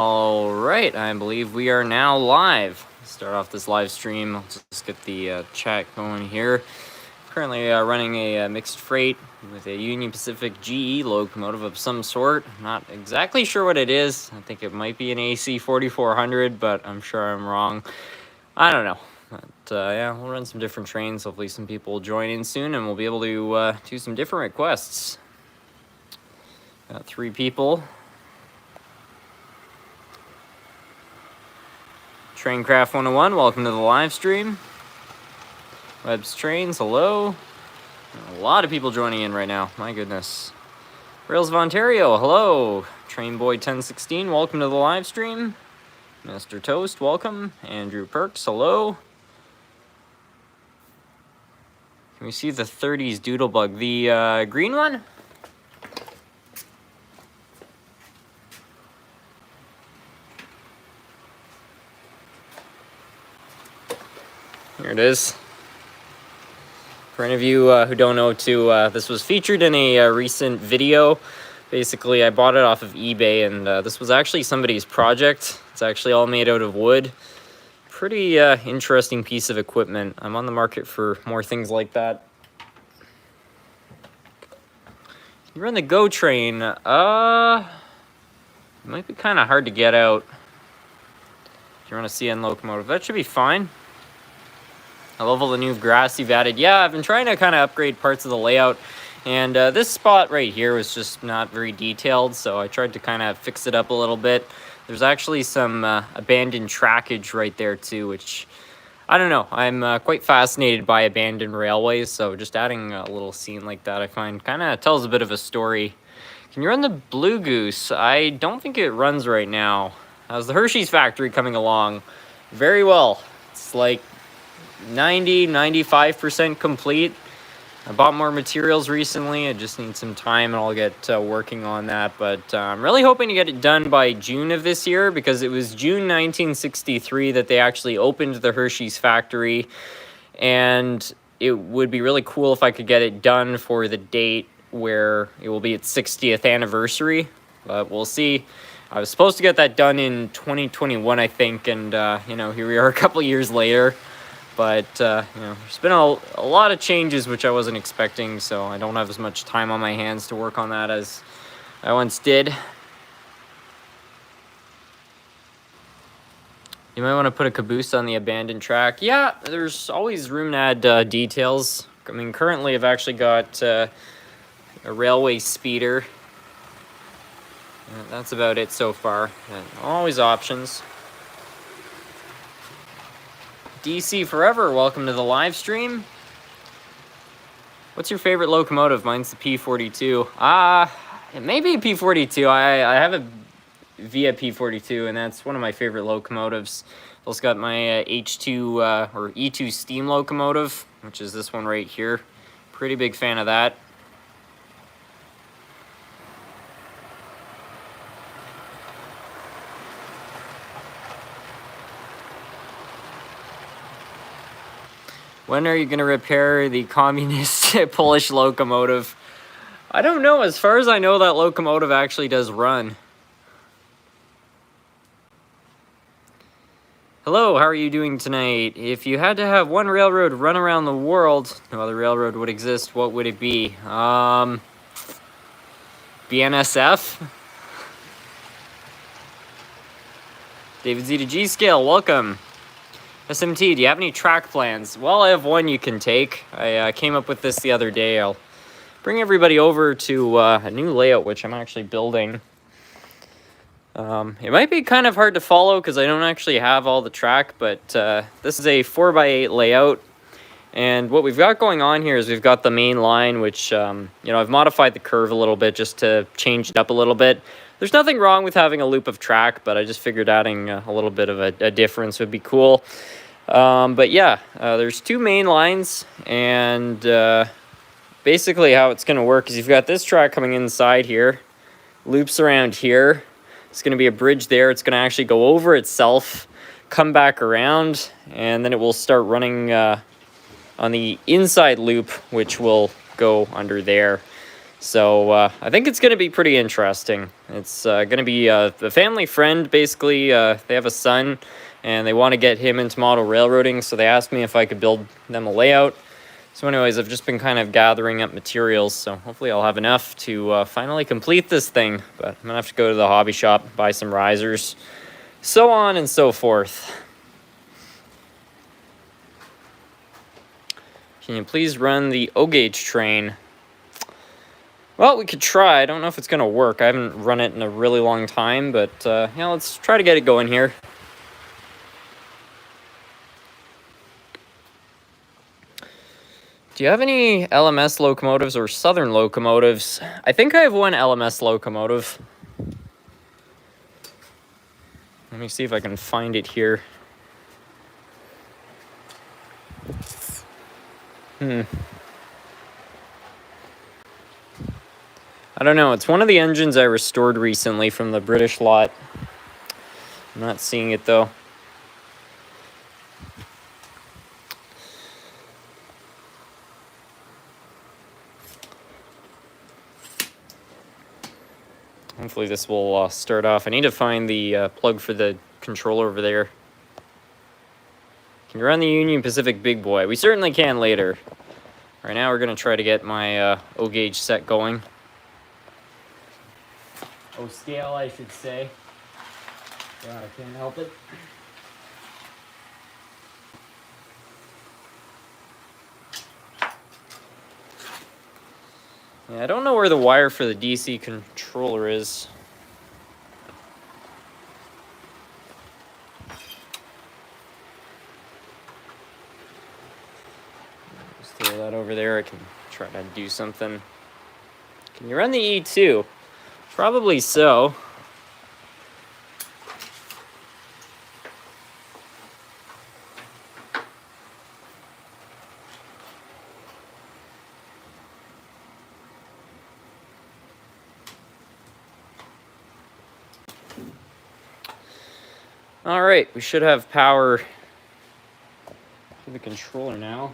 All right, I believe we are now live. Start off this live stream. I'll just get the chat going here. Currently running a mixed freight with a Union Pacific GE locomotive of some sort. Not exactly sure what it is. I think it might be an AC 4400, but I'm sure I'm wrong. I don't know. But yeah, we'll run some different trains. Hopefully some people will join in soon and we'll be able to do some different requests. Got 3 people. Traincraft 101, welcome to the live stream. Webb's Trains, hello. A lot of people joining in right now, my goodness. Rails of Ontario, hello. Trainboy 1016, welcome to the live stream. Mr. Toast, welcome. Andrew Perks, hello. Can we see the 30s Doodlebug? The green one? Here it is. For any of you who don't know too, this was featured in a recent video. Basically, I bought it off of eBay, and this was actually somebody's project. It's actually all made out of wood. Pretty interesting piece of equipment. I'm on the market for more things like that. You run the GO train. It might be kind of hard to get out. If you run a CN locomotive, that should be fine. I love all the new grass you've added. Yeah, I've been trying to kind of upgrade parts of the layout. And this spot right here was just not very detailed, so I tried to kind of fix it up a little bit. There's actually some abandoned trackage right there too, which, I don't know. I'm quite fascinated by abandoned railways, so just adding a little scene like that I find kind of tells a bit of a story. Can you run the Blue Goose? I don't think it runs right now. How's the Hershey's factory coming along? Very well. It's like 95% complete. I bought more materials recently. I just need some time and I'll get working on that. But I'm really hoping to get it done by June of this year, because it was June 1963 that they actually opened the Hershey's factory. And it would be really cool if I could get it done for the date where it will be its 60th anniversary. But we'll see. I was supposed to get that done in 2021, I think. And, you know, here we are a couple years later. But, you know, there's been a lot of changes which I wasn't expecting, so I don't have as much time on my hands to work on that as I once did. You might want to put a caboose on the abandoned track. Yeah, there's always room to add details. I mean, currently I've actually got a railway speeder. That's about it so far. And always options. DC Forever, welcome to the live stream. What's your favorite locomotive? Mine's the P42. It may be a P42. I have a Via P42, and that's one of my favorite locomotives. Also got my H2 or E2 steam locomotive, which is this one right here. Pretty big fan of that. When are you going to repair the communist Polish locomotive? I don't know. As far as I know, that locomotive actually does run. Hello, how are you doing tonight? If you had to have one railroad run around the world, no other railroad would exist, what would it be? BNSF? David Z to G Scale, welcome. SMT, do you have any track plans? Well, I have one you can take. I came up with this the other day. I'll bring everybody over to a new layout, which I'm actually building. It might be kind of hard to follow because I don't actually have all the track, but this is a 4x8 layout. And what we've got going on here is we've got the main line, which, you know, I've modified the curve a little bit just to change it up a little bit. There's nothing wrong with having a loop of track, but I just figured adding a little bit of a difference would be cool. But yeah, there's 2 main lines, and basically how it's going to work is you've got this track coming inside here, loops around here. It's going to be a bridge there. It's going to actually go over itself, come back around, and then it will start running on the inside loop, which will go under there. So I think it's going to be pretty interesting. It's going to be a family friend, basically. They have a son, and they want to get him into model railroading, so they asked me if I could build them a layout. So anyways, I've just been kind of gathering up materials, so hopefully I'll have enough to finally complete this thing. But I'm going to have to go to the hobby shop, buy some risers, so on and so forth. Can you please run the O-gauge train? Well, we could try. I don't know if it's going to work. I haven't run it in a really long time, but yeah, let's try to get it going here. Do you have any LMS locomotives or Southern locomotives? I think I have one LMS locomotive. Let me see if I can find it here. I don't know. It's one of the engines I restored recently from the British lot. I'm not seeing it, though. Hopefully this will start off. I need to find the plug for the controller over there. Can you run the Union Pacific Big Boy? We certainly can later. Right now we're going to try to get my O-gauge set going. O-scale, I should say. God, I can't help it. Yeah, I don't know where the wire for the DC controller is. Just throw that over there. I can try to do something. Can you run the E2? Probably so. All right, we should have power to the controller now.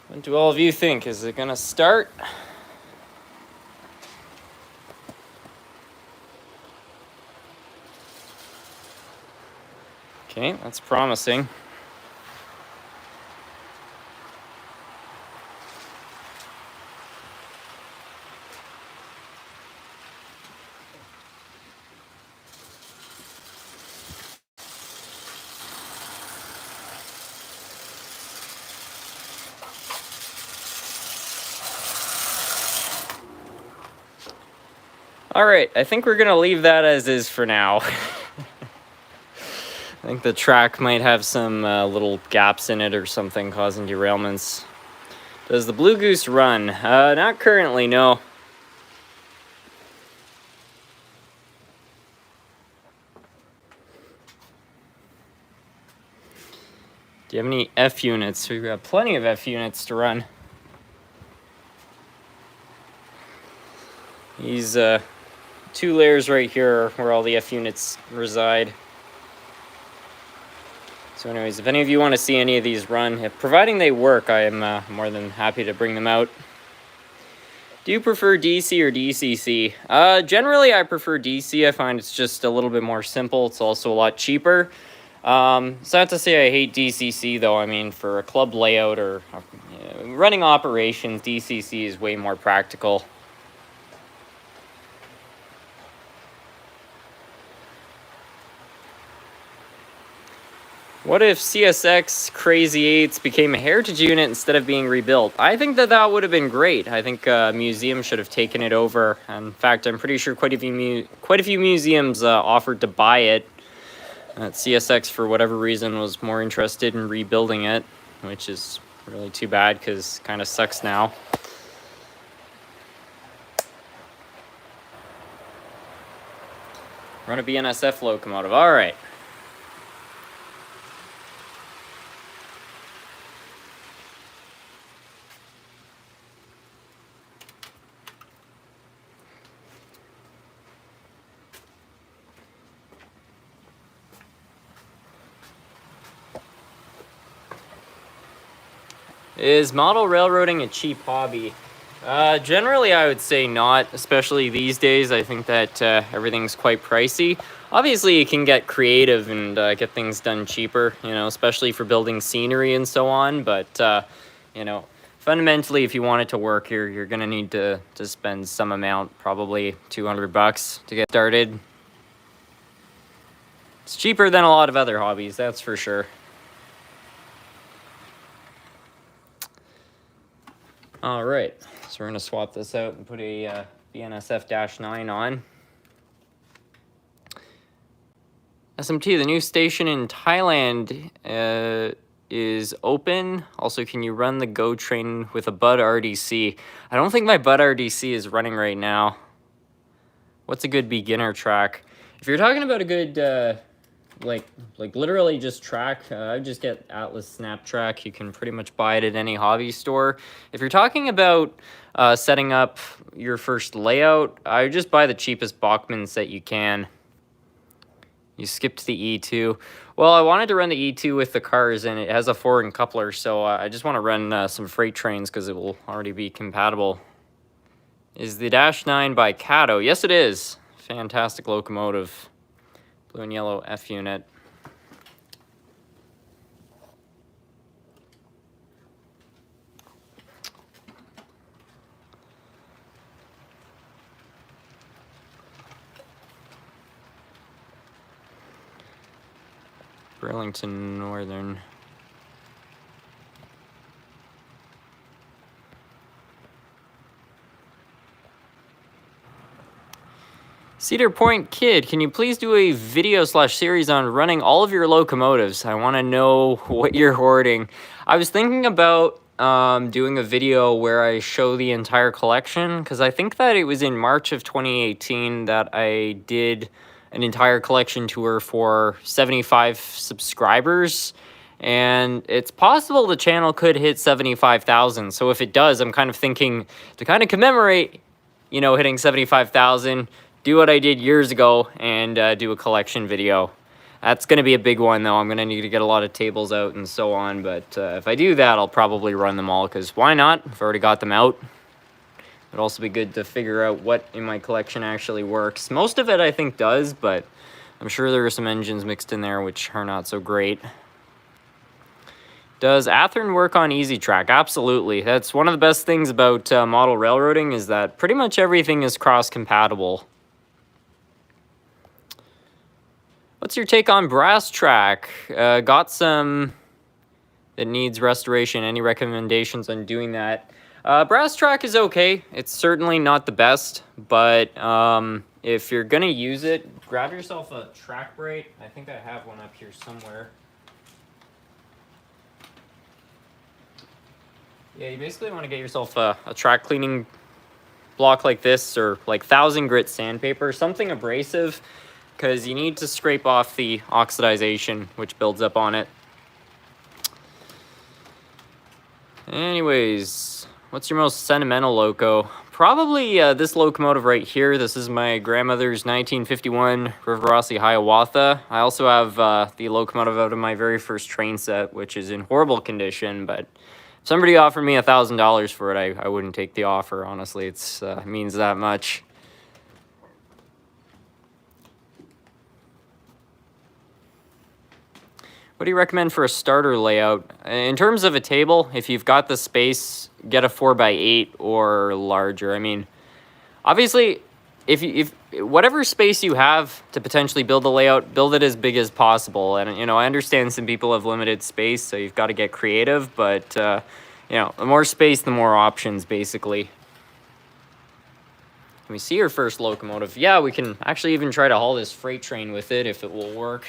What do all of you think? Is it gonna start? Okay, that's promising. All right, I think we're gonna leave that as is for now. I think the track might have some little gaps in it or something causing derailments. Does the Blue Goose run? Not currently, no. Do you have any F units? We've got plenty of F units to run. These 2 layers right here are where all the F units reside. So anyways, if any of you want to see any of these run, providing they work, I am more than happy to bring them out. Do you prefer DC or DCC? Generally, I prefer DC. I find it's just a little bit more simple. It's also a lot cheaper. It's not to say I hate DCC, though. I mean, for a club layout or running operations, DCC is way more practical. What if CSX Crazy 8s became a heritage unit instead of being rebuilt? I think that would have been great. I think a museum should have taken it over. In fact, I'm pretty sure quite a few museums offered to buy it. CSX, for whatever reason, was more interested in rebuilding it, which is really too bad because it kind of sucks now. Run a BNSF locomotive. All right. Is model railroading a cheap hobby? Generally, I would say not, especially these days. I think that everything's quite pricey. Obviously, you can get creative and get things done cheaper, you know, especially for building scenery and so on. But, you know, fundamentally, if you want it to work, you're going to need to spend some amount, probably $200 to get started. It's cheaper than a lot of other hobbies, that's for sure. All right, so we're gonna swap this out and put a BNSF-9 on. SMT, the new station in Thailand is open. Also, can you run the GO train with a Bud RDC? I don't think my Bud RDC is running right now. What's a good beginner track? If you're talking about a good like literally just track, I just get Atlas Snap Track. You can pretty much buy it at any hobby store. If you're talking about setting up your first layout, I would just buy the cheapest Bachmann set you can. You skipped the E2. Well, I wanted to run the E2 with the cars, and it has a forward coupler, so I just want to run some freight trains because it will already be compatible. Is the -9 by Cato? Yes, it is. Fantastic locomotive. Blue and yellow F unit. Burlington Northern. Cedar Point Kid, can you please do a video/series on running all of your locomotives? I want to know what you're hoarding. I was thinking about doing a video where I show the entire collection, because I think that it was in March of 2018 that I did an entire collection tour for 75 subscribers. And it's possible the channel could hit 75,000. So if it does, I'm kind of thinking to kind of commemorate, you know, hitting 75,000, do what I did years ago and do a collection video. That's going to be a big one, though. I'm going to need to get a lot of tables out and so on. But if I do that, I'll probably run them all, because why not? I've already got them out. It'd also be good to figure out what in my collection actually works. Most of it, I think, does, but I'm sure there are some engines mixed in there which are not so great. Does Athearn work on Easy Track? Absolutely. That's one of the best things about model railroading, is that pretty much everything is cross-compatible. What's your take on Brass Track? Got some that needs restoration. Any recommendations on doing that? Brass Track is okay. It's certainly not the best, but if you're going to use it, grab yourself a track brake. I think I have one up here somewhere. Yeah, you basically want to get yourself a track cleaning block like this, or like 1000 grit sandpaper, something abrasive, because you need to scrape off the oxidization which builds up on it. Anyways, what's your most sentimental loco? Probably this locomotive right here. This is my grandmother's 1951 River Rossi Hiawatha. I also have the locomotive out of my very first train set, which is in horrible condition, but if somebody offered me $1,000 for it, I wouldn't take the offer, honestly. It means that much. What do you recommend for a starter layout? In terms of a table, if you've got the space, get a 4x8 or larger. I mean, obviously, if whatever space you have to potentially build a layout, build it as big as possible. And, you know, I understand some people have limited space, so you've got to get creative. But, you know, the more space, the more options, basically. Can we see your first locomotive? Yeah, we can actually even try to haul this freight train with it if it will work.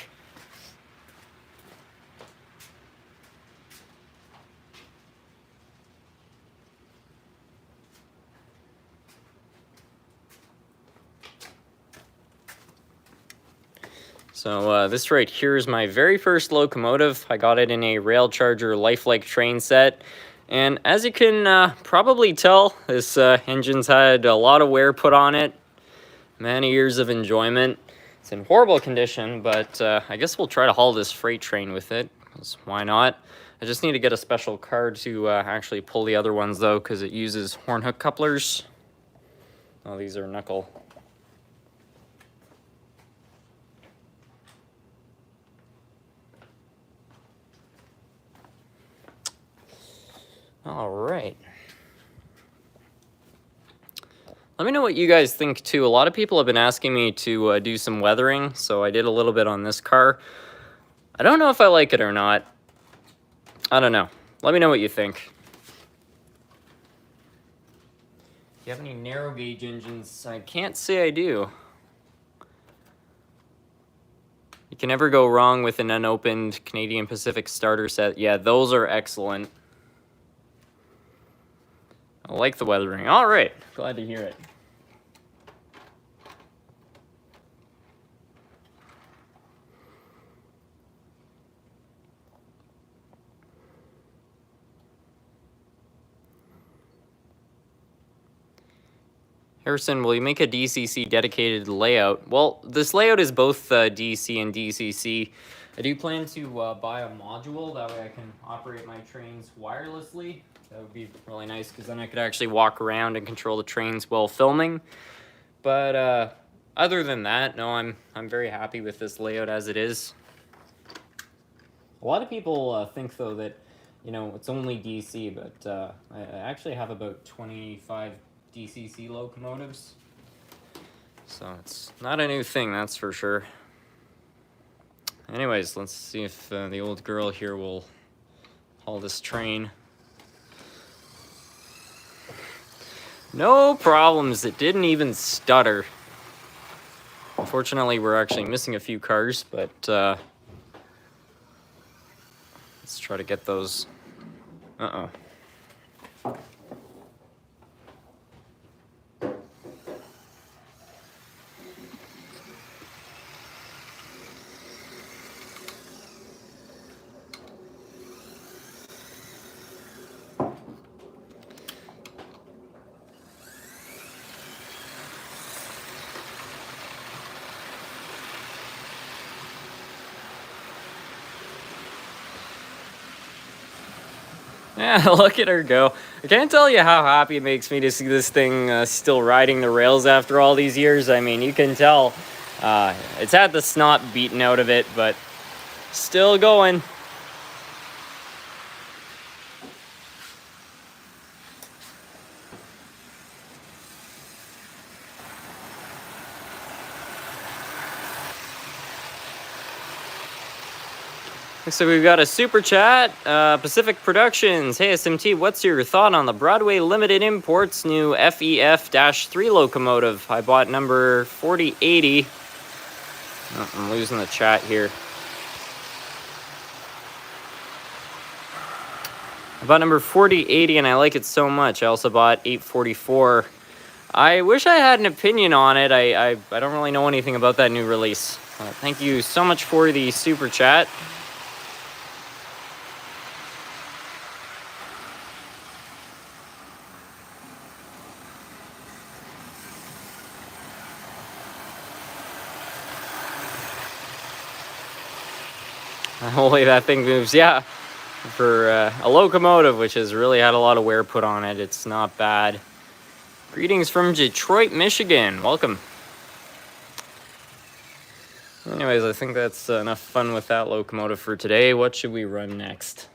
So this right here is my very first locomotive. I got it in a Rail Charger lifelike train set. And as you can probably tell, this engine's had a lot of wear put on it. Many years of enjoyment. It's in horrible condition, but I guess we'll try to haul this freight train with it, 'cause why not? I just need to get a special card to actually pull the other ones, though, because it uses horn hook couplers. Oh, these are knuckle. All right. Let me know what you guys think, too. A lot of people have been asking me to do some weathering, so I did a little bit on this car. I don't know if I like it or not. I don't know. Let me know what you think. If you have any narrow gauge engines, I can't say I do. You can never go wrong with an unopened Canadian Pacific starter set. Yeah, those are excellent. I like the weathering. All right, glad to hear it. Harrison, will you make a DCC dedicated layout? Well, this layout is both DC and DCC. I do plan to buy a module. That way I can operate my trains wirelessly. That would be really nice because then I could actually walk around and control the trains while filming. But other than that, no, I'm very happy with this layout as it is. A lot of people think, though, that, you know, it's only DC, but I actually have about 25 DCC locomotives. So it's not a new thing, that's for sure. Anyways, let's see if the old girl here will haul this train. No problems, it didn't even stutter. Unfortunately, we're actually missing a few cars, but let's try to get those. Uh-oh. Yeah, look at her go. I can't tell you how happy it makes me to see this thing still riding the rails after all these years. I mean, you can tell it's had the snot beaten out of it, but still going. So we've got a super chat, Pacific Productions. Hey SMT, what's your thought on the Broadway Limited Imports new FEF-3 locomotive? I bought number 4080. Oh, I'm losing the chat here. I bought number 4080 and I like it so much. I also bought 844. I wish I had an opinion on it. I don't really know anything about that new release. Thank you so much for the super chat. Holy, that thing moves. Yeah, for a locomotive, which has really had a lot of wear put on it, it's not bad. Greetings from Detroit, Michigan. Welcome. Anyways, I think that's enough fun with that locomotive for today. What should we run next?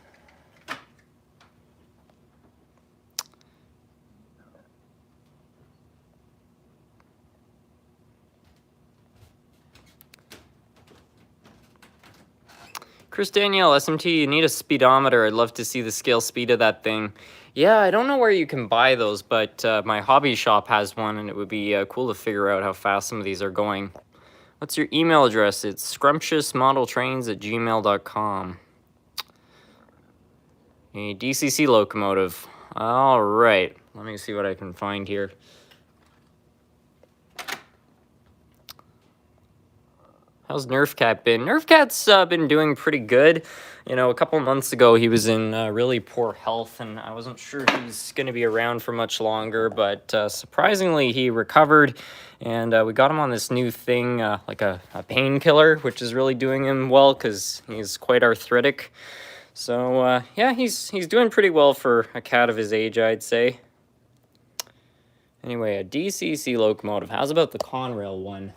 Chris Danielle, SMT, you need a speedometer. I'd love to see the scale speed of that thing. Yeah, I don't know where you can buy those, but my hobby shop has one, and it would be cool to figure out how fast some of these are going. What's your email address? It's scrumptiousmodeltrains@gmail.com. A DCC locomotive. All right, let me see what I can find here. How's Nerfcat been? Nerfcat's been doing pretty good. You know, a couple months ago he was in really poor health, and I wasn't sure if he's going to be around for much longer, but surprisingly he recovered, and we got him on this new thing, like a painkiller, which is really doing him well because he's quite arthritic. So, yeah, he's doing pretty well for a cat of his age, I'd say. Anyway, a DCC locomotive. How's about the Conrail one?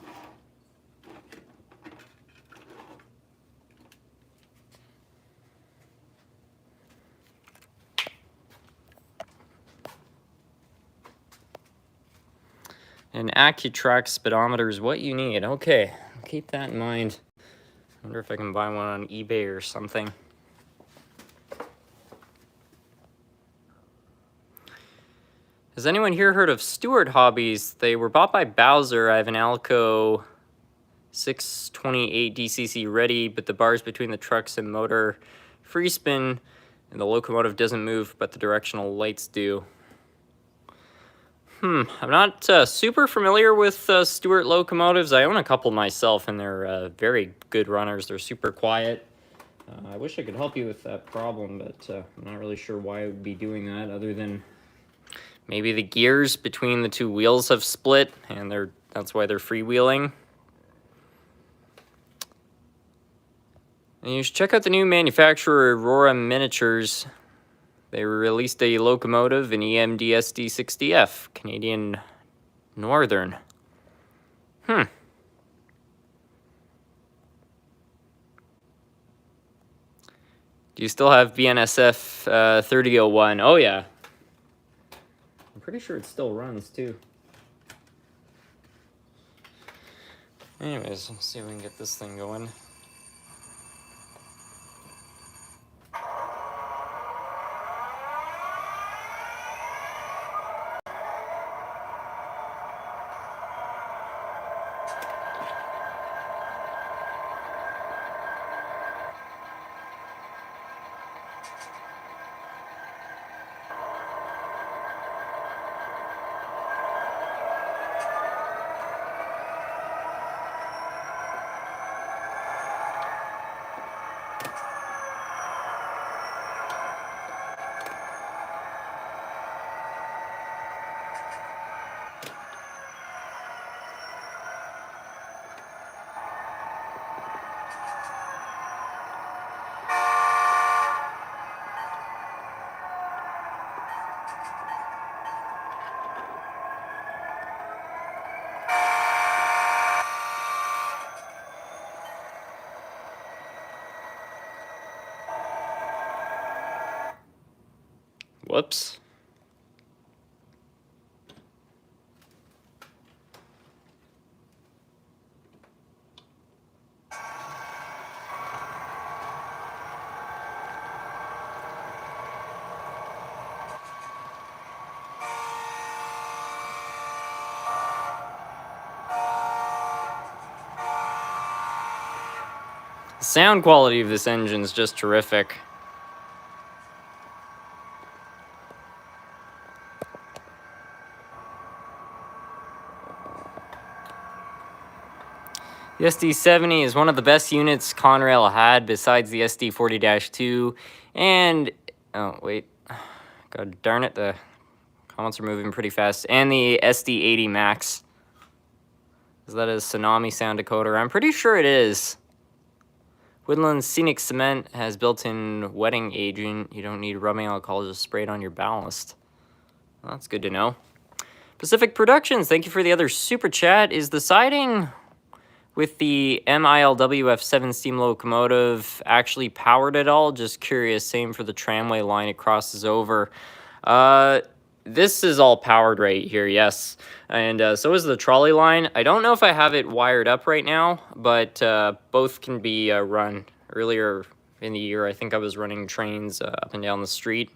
An AccuTrack speedometer is what you need. Okay, keep that in mind. I wonder if I can buy one on eBay or something. Has anyone here heard of Stewart Hobbies? They were bought by Bowser. I have an Alco 628 DCC ready, but the bars between the trucks and motor free spin, and the locomotive doesn't move, but the directional lights do. I'm not super familiar with Stewart locomotives. I own a couple myself, and they're very good runners. They're super quiet. I wish I could help you with that problem, but I'm not really sure why I would be doing that, other than maybe the gears between the two wheels have split, and that's why they're freewheeling. And you should check out the new manufacturer, Aurora Miniatures. They released a locomotive, an EMD SD60F, Canadian Northern. Do you still have BNSF 3001? Oh, yeah. I'm pretty sure it still runs, too. Anyways, let's see if we can get this thing going. Whoops. The sound quality of this engine is just terrific. The SD70 is one of the best units Conrail had besides the SD40-2 and, oh wait, god darn it, the comments are moving pretty fast, and the SD80 Max. Is that a Tsunami sound decoder? I'm pretty sure it is. Woodland Scenic Cement has built-in wetting agent. You don't need rubbing alcohol, just spray it on your ballast. Well, that's good to know. Pacific Productions, thank you for the other super chat. Is the siding with the MILW F7 steam locomotive actually powered at all? Just curious. Same for the tramway line it crosses over. This is all powered right here, yes. And so is the trolley line. I don't know if I have it wired up right now, but both can be run. Earlier in the year, I think I was running trains up and down the street.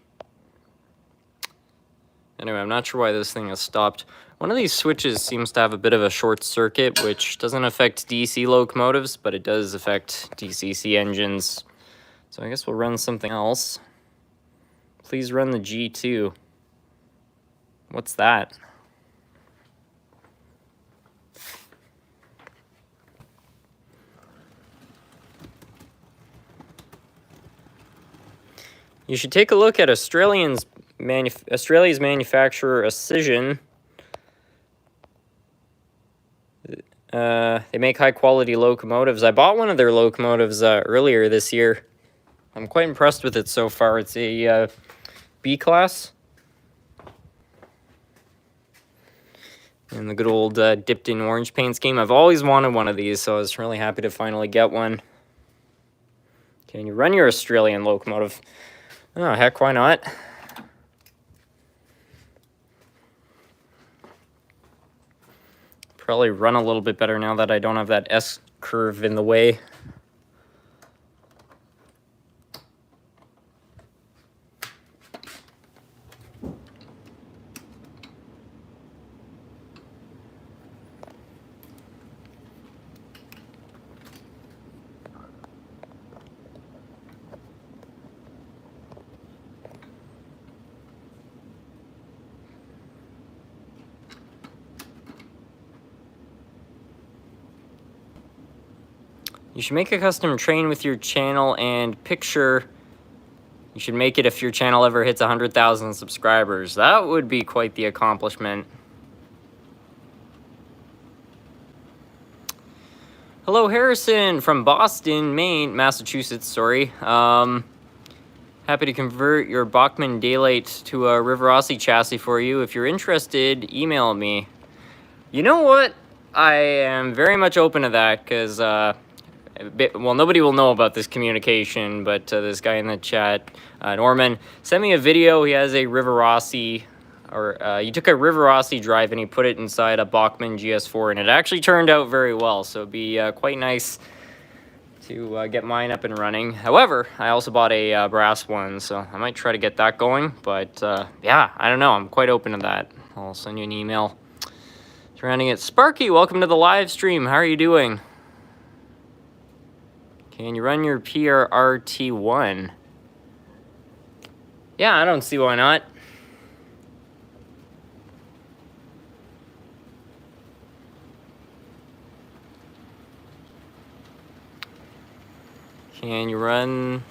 Anyway, I'm not sure why this thing has stopped. One of these switches seems to have a bit of a short circuit, which doesn't affect DC locomotives, but it does affect DCC engines. So I guess we'll run something else. Please run the G2. What's that? You should take a look at Australia's manufacturer, Precision. They make high-quality locomotives. I bought one of their locomotives earlier this year. I'm quite impressed with it so far. It's a B class. And the good old dipped in orange paint scheme. I've always wanted one of these, so I was really happy to finally get one. Can you run your Australian locomotive? Oh, heck, why not? Probably run a little bit better now that I don't have that S curve in the way. You should make a custom train with your channel and picture. You should make it if your channel ever hits 100,000 subscribers. That would be quite the accomplishment. Hello, Harrison from Boston, Massachusetts, sorry. Happy to convert your Bachmann Daylight to a Rivarossi chassis for you. If you're interested, email me. You know what? I am very much open to that because, well, nobody will know about this communication, but this guy in the chat, Norman, sent me a video. He has a Rivarossi, or he took a Rivarossi drive and he put it inside a Bachmann GS4, and it actually turned out very well. So it'd be quite nice to get mine up and running. However, I also bought a brass one, so I might try to get that going. But yeah, I don't know. I'm quite open to that. I'll send you an email. Surrounding it. Sparky, welcome to the live stream. How are you doing? Can you run your PRRT1? Yeah, I don't see why not. Can you run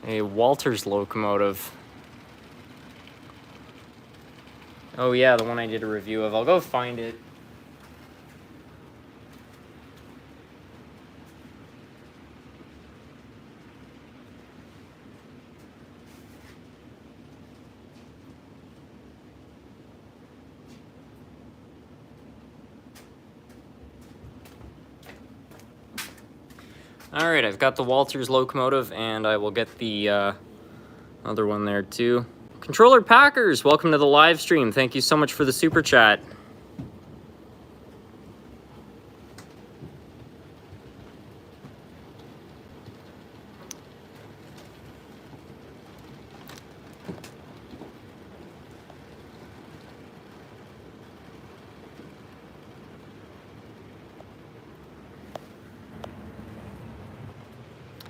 a Walters locomotive? Oh yeah, the one I did a review of. I'll go find it. All right, I've got the Walters locomotive, and I will get the other one there too. Controller Packers, welcome to the live stream. Thank you so much for the super chat.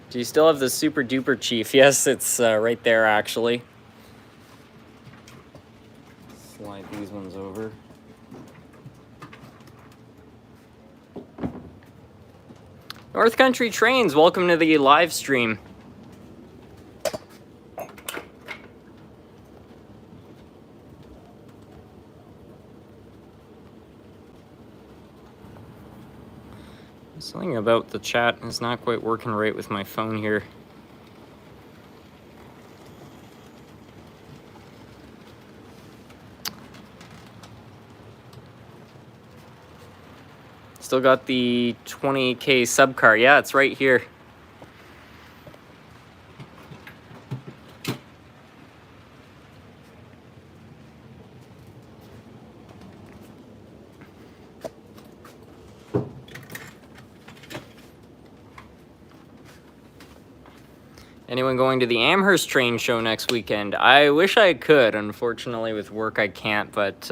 Do you still have the Super Duper Chief? Yes, it's right there actually. Slide these ones over. North Country Trains, welcome to the live stream. Something about the chat is not quite working right with my phone here. Still got the 20K subcar. Yeah, it's right here. Anyone going to the Amherst train show next weekend? I wish I could. Unfortunately, with work, I can't. But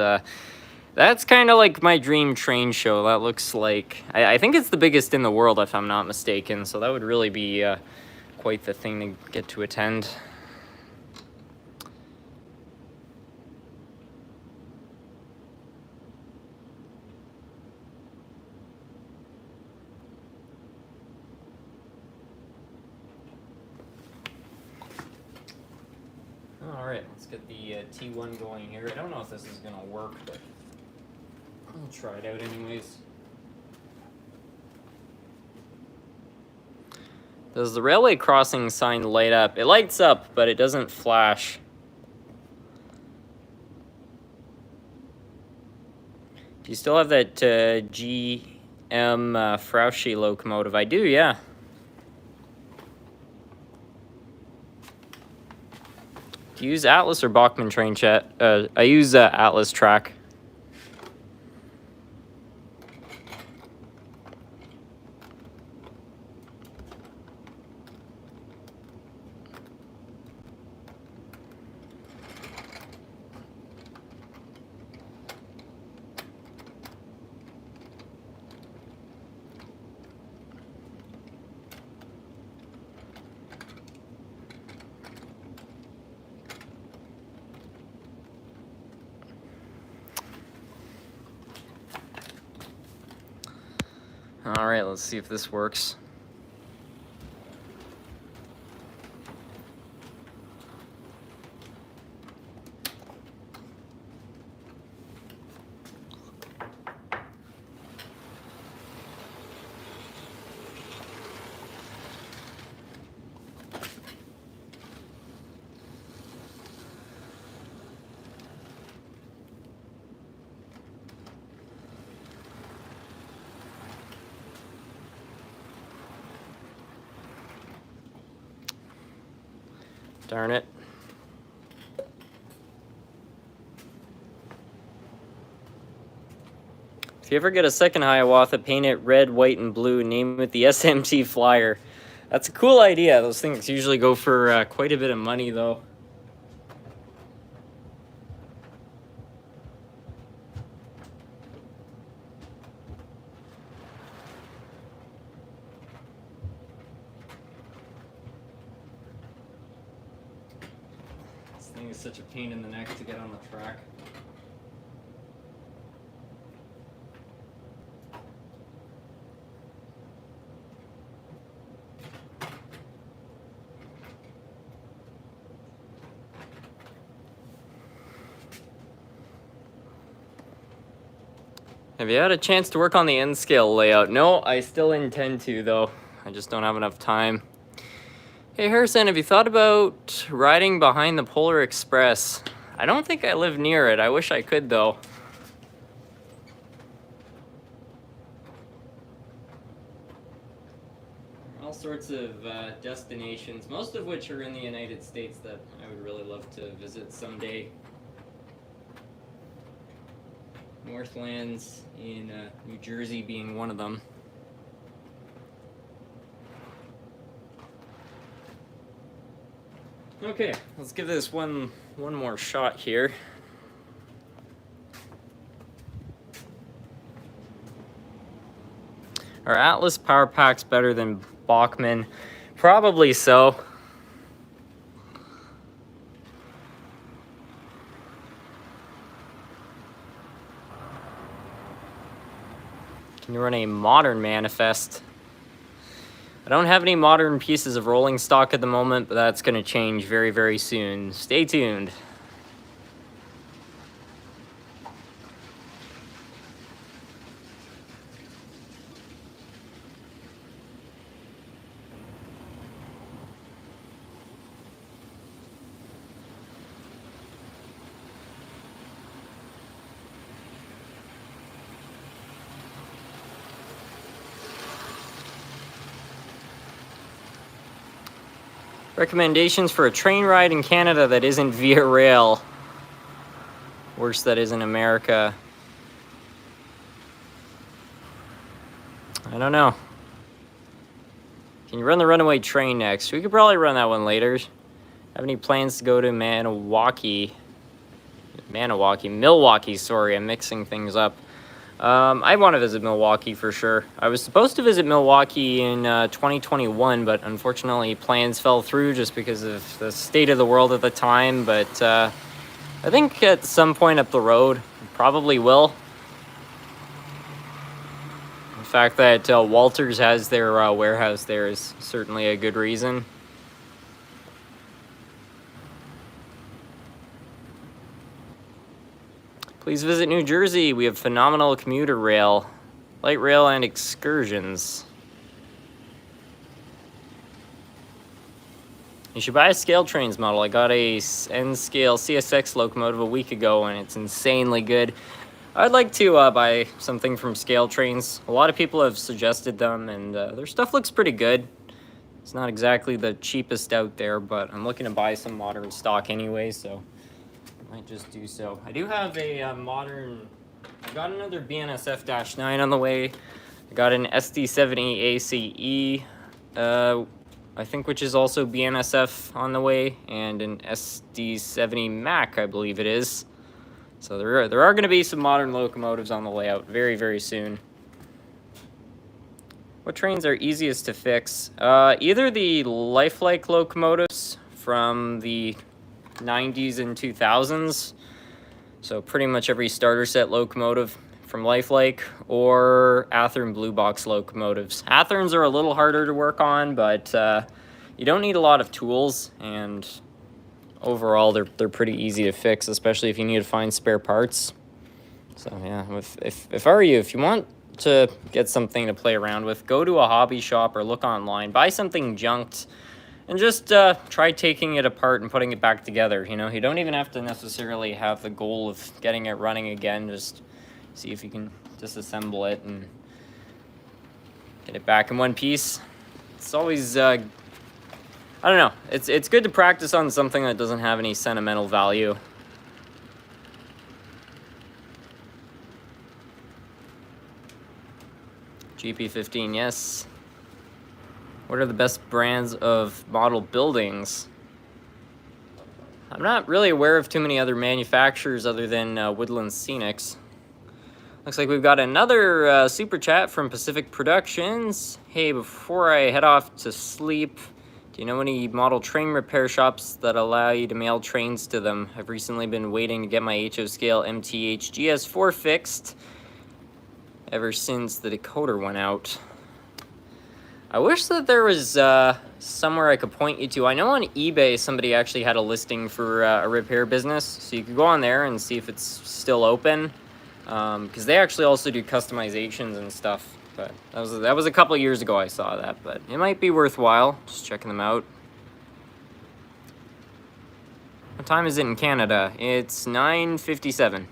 that's kind of like my dream train show. That looks like... I think it's the biggest in the world, if I'm not mistaken. So that would really be quite the thing to get to attend. Alright, let's get the T1 going here. I don't know if this is going to work, but I'll try it out anyways. Does the railway crossing sign light up? It lights up, but it doesn't flash. Do you still have that GM Frauschi locomotive? I do, yeah. Do you use Atlas or Bachmann train chat? I use Atlas track. All right, let's see if this works. Darn it. If you ever get a second Hiawatha, paint it red, white, and blue, name it the SMT Flyer. That's a cool idea. Those things usually go for quite a bit of money, though. This thing is such a pain in the neck to get on the track. Have you had a chance to work on the N-scale layout? No, I still intend to, though. I just don't have enough time. Hey, Harrison, have you thought about riding behind the Polar Express? I don't think I live near it. I wish I could, though. All sorts of destinations, most of which are in the United States, that I would really love to visit someday. Northlands in New Jersey being one of them. Okay, let's give this one more shot here. Are Atlas power packs better than Bachmann? Probably so. Can you run a modern manifest? I don't have any modern pieces of rolling stock at the moment, but that's going to change very, very soon. Stay tuned. Recommendations for a train ride in Canada that isn't via rail. Worse, that is in America. I don't know. Can you run the runaway train next? We could probably run that one later. Have any plans to go to Milwaukee, sorry, I'm mixing things up. I want to visit Milwaukee for sure. I was supposed to visit Milwaukee in 2021, but unfortunately plans fell through just because of the state of the world at the time. But I think at some point up the road, probably will. The fact that Walters has their warehouse there is certainly a good reason. Please visit New Jersey. We have phenomenal commuter rail, light rail, and excursions. You should buy a scale trains model. I got a N-scale CSX locomotive a week ago, and it's insanely good. I'd like to buy something from Scale Trains. A lot of people have suggested them, and their stuff looks pretty good. It's not exactly the cheapest out there, but I'm looking to buy some modern stock anyway, so I might just do so. I do have a modern... I got another BNSF-9 on the way. I got an SD70 ACE, I think, which is also BNSF on the way, and an SD70 Mac, I believe it is. So there are going to be some modern locomotives on the way out very, very soon. What trains are easiest to fix? Either the lifelike locomotives from the 90s and 2000s, so pretty much every starter set locomotive from lifelike, or Athearn blue box locomotives. Athearns are a little harder to work on, but you don't need a lot of tools, and overall they're pretty easy to fix, especially if you need to find spare parts. So yeah, if I were you, if you want to get something to play around with, go to a hobby shop or look online, buy something junked, and just try taking it apart and putting it back together. You know, you don't even have to necessarily have the goal of getting it running again. Just see if you can disassemble it and get it back in one piece. It's always I don't know. It's good to practice on something that doesn't have any sentimental value. GP15, yes. What are the best brands of model buildings? I'm not really aware of too many other manufacturers other than Woodland Scenics. Looks like we've got another super chat from Pacific Productions. Hey, before I head off to sleep, do you know any model train repair shops that allow you to mail trains to them? I've recently been waiting to get my HO scale MTH GS4 fixed ever since the decoder went out. I wish that there was somewhere I could point you to. I know on eBay somebody actually had a listing for a repair business, so you could go on there and see if it's still open, because they actually also do customizations and stuff. But that was a couple of years ago I saw that, but it might be worthwhile just checking them out. What time is it in Canada? It's 9:57.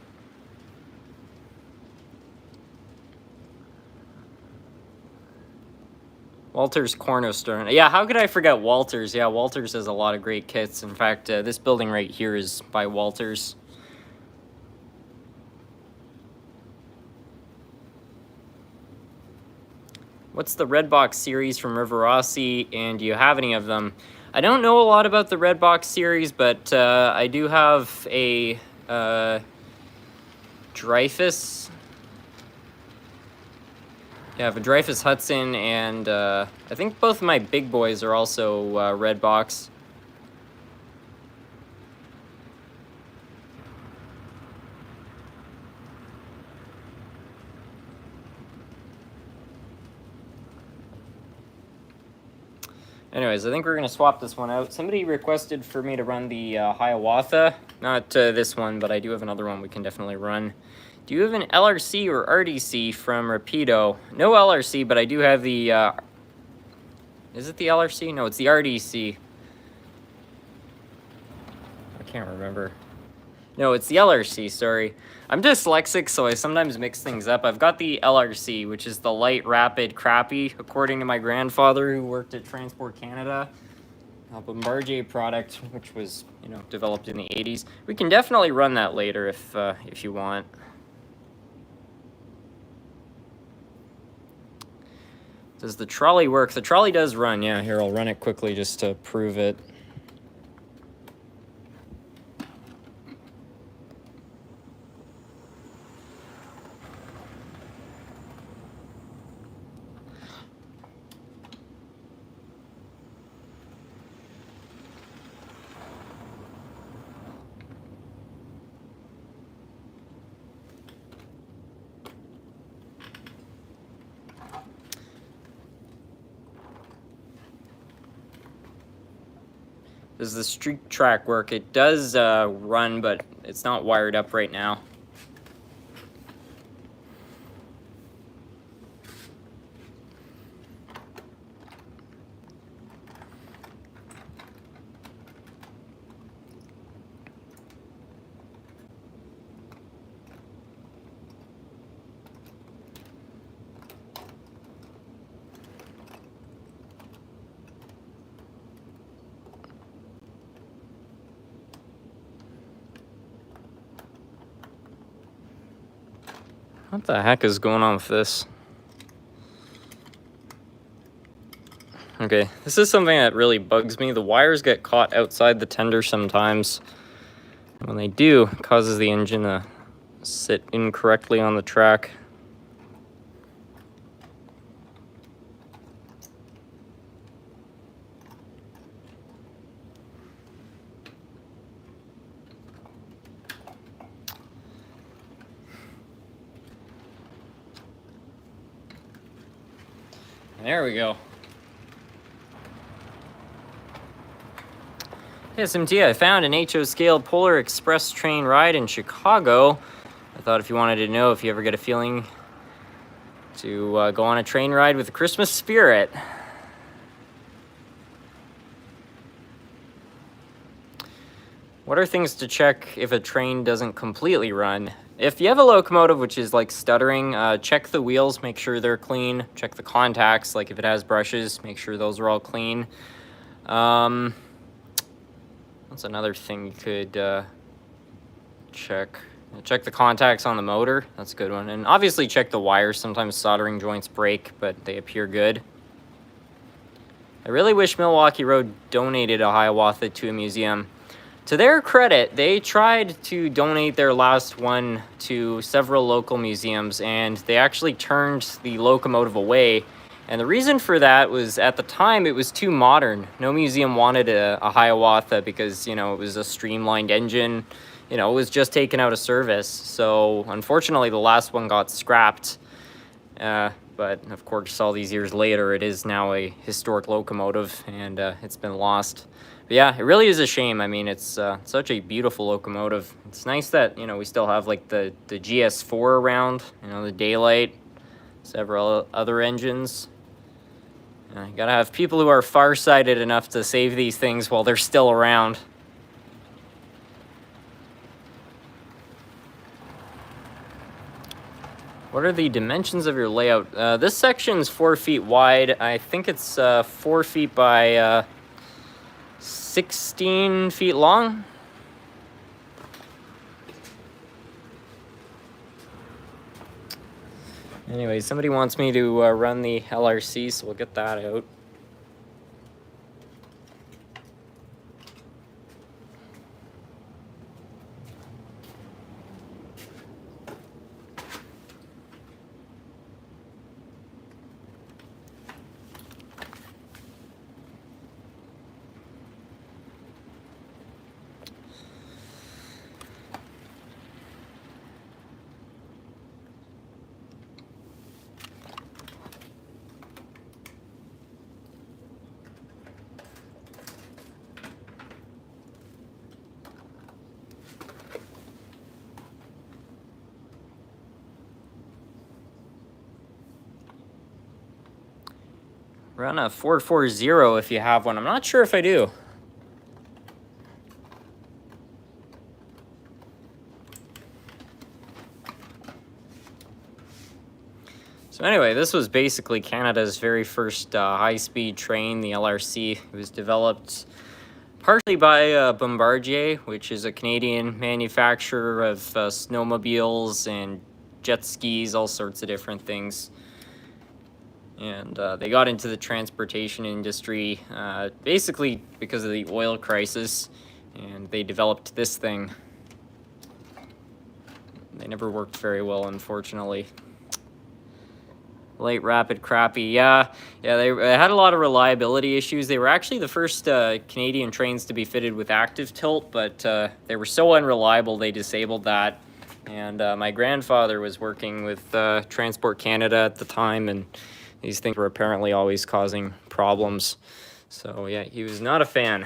Walters Cornerstone. Yeah, how could I forget Walters? Yeah, Walters has a lot of great kits. In fact, this building right here is by Walters. What's the Redbox series from Rivarossi, and do you have any of them? I don't know a lot about the Redbox series, but I do have a Dreyfus. Yeah, I have a Dreyfus Hudson, and I think both of my big boys are also Redbox. Anyways, I think we're going to swap this one out. Somebody requested for me to run the Hiawatha. Not this one, but I do have another one we can definitely run. Do you have an LRC or RDC from Rapido? No LRC, but I do have the... is it the LRC? No, it's the RDC. I can't remember. No, it's the LRC, sorry. I'm dyslexic, so I sometimes mix things up. I've got the LRC, which is the Light Rapid Crappie, according to my grandfather who worked at Transport Canada. A Bombardier product, which was, you know, developed in the 80s. We can definitely run that later if you want. Does the trolley work? The trolley does run, yeah. Here, I'll run it quickly just to prove it. Does the street track work? It does run, but it's not wired up right now. What the heck is going on with this? Okay, this is something that really bugs me. The wires get caught outside the tender sometimes. When they do, it causes the engine to sit incorrectly on the track. There we go. Hey SMT, I found an HO scale Polar Express train ride in Chicago. I thought if you wanted to know if you ever get a feeling to go on a train ride with the Christmas spirit. What are things to check if a train doesn't completely run? If you have a locomotive which is like stuttering, check the wheels, make sure they're clean. Check the contacts, like if it has brushes, make sure those are all clean. That's another thing you could check. Check the contacts on the motor, that's a good one. And obviously check the wires, sometimes soldering joints break, but they appear good. I really wish Milwaukee Road donated a Hiawatha to a museum. To their credit, they tried to donate their last one to several local museums, and they actually turned the locomotive away. And the reason for that was, at the time, it was too modern. No museum wanted a Hiawatha because, you know, it was a streamlined engine. You know, it was just taken out of service. So, unfortunately, the last one got scrapped. But, of course, all these years later, it is now a historic locomotive, and it's been lost. But yeah, it really is a shame. I mean, it's such a beautiful locomotive. It's nice that, you know, we still have like the GS4 around, you know, the Daylight, several other engines. You gotta have people who are farsighted enough to save these things while they're still around. What are the dimensions of your layout? This section's 4 feet wide. I think it's 4 feet by 16 feet long. Anyway, somebody wants me to run the LRC, so we'll get that out. Run a 440 if you have one. I'm not sure if I do. So anyway, this was basically Canada's very first high-speed train, the LRC. It was developed partially by Bombardier, which is a Canadian manufacturer of snowmobiles and jet skis, all sorts of different things. And they got into the transportation industry basically because of the oil crisis, and they developed this thing. They never worked very well, unfortunately. Light, rapid, crappy. Yeah, they had a lot of reliability issues. They were actually the first Canadian trains to be fitted with active tilt, but they were so unreliable they disabled that. And my grandfather was working with Transport Canada at the time, and these things were apparently always causing problems. So yeah, he was not a fan.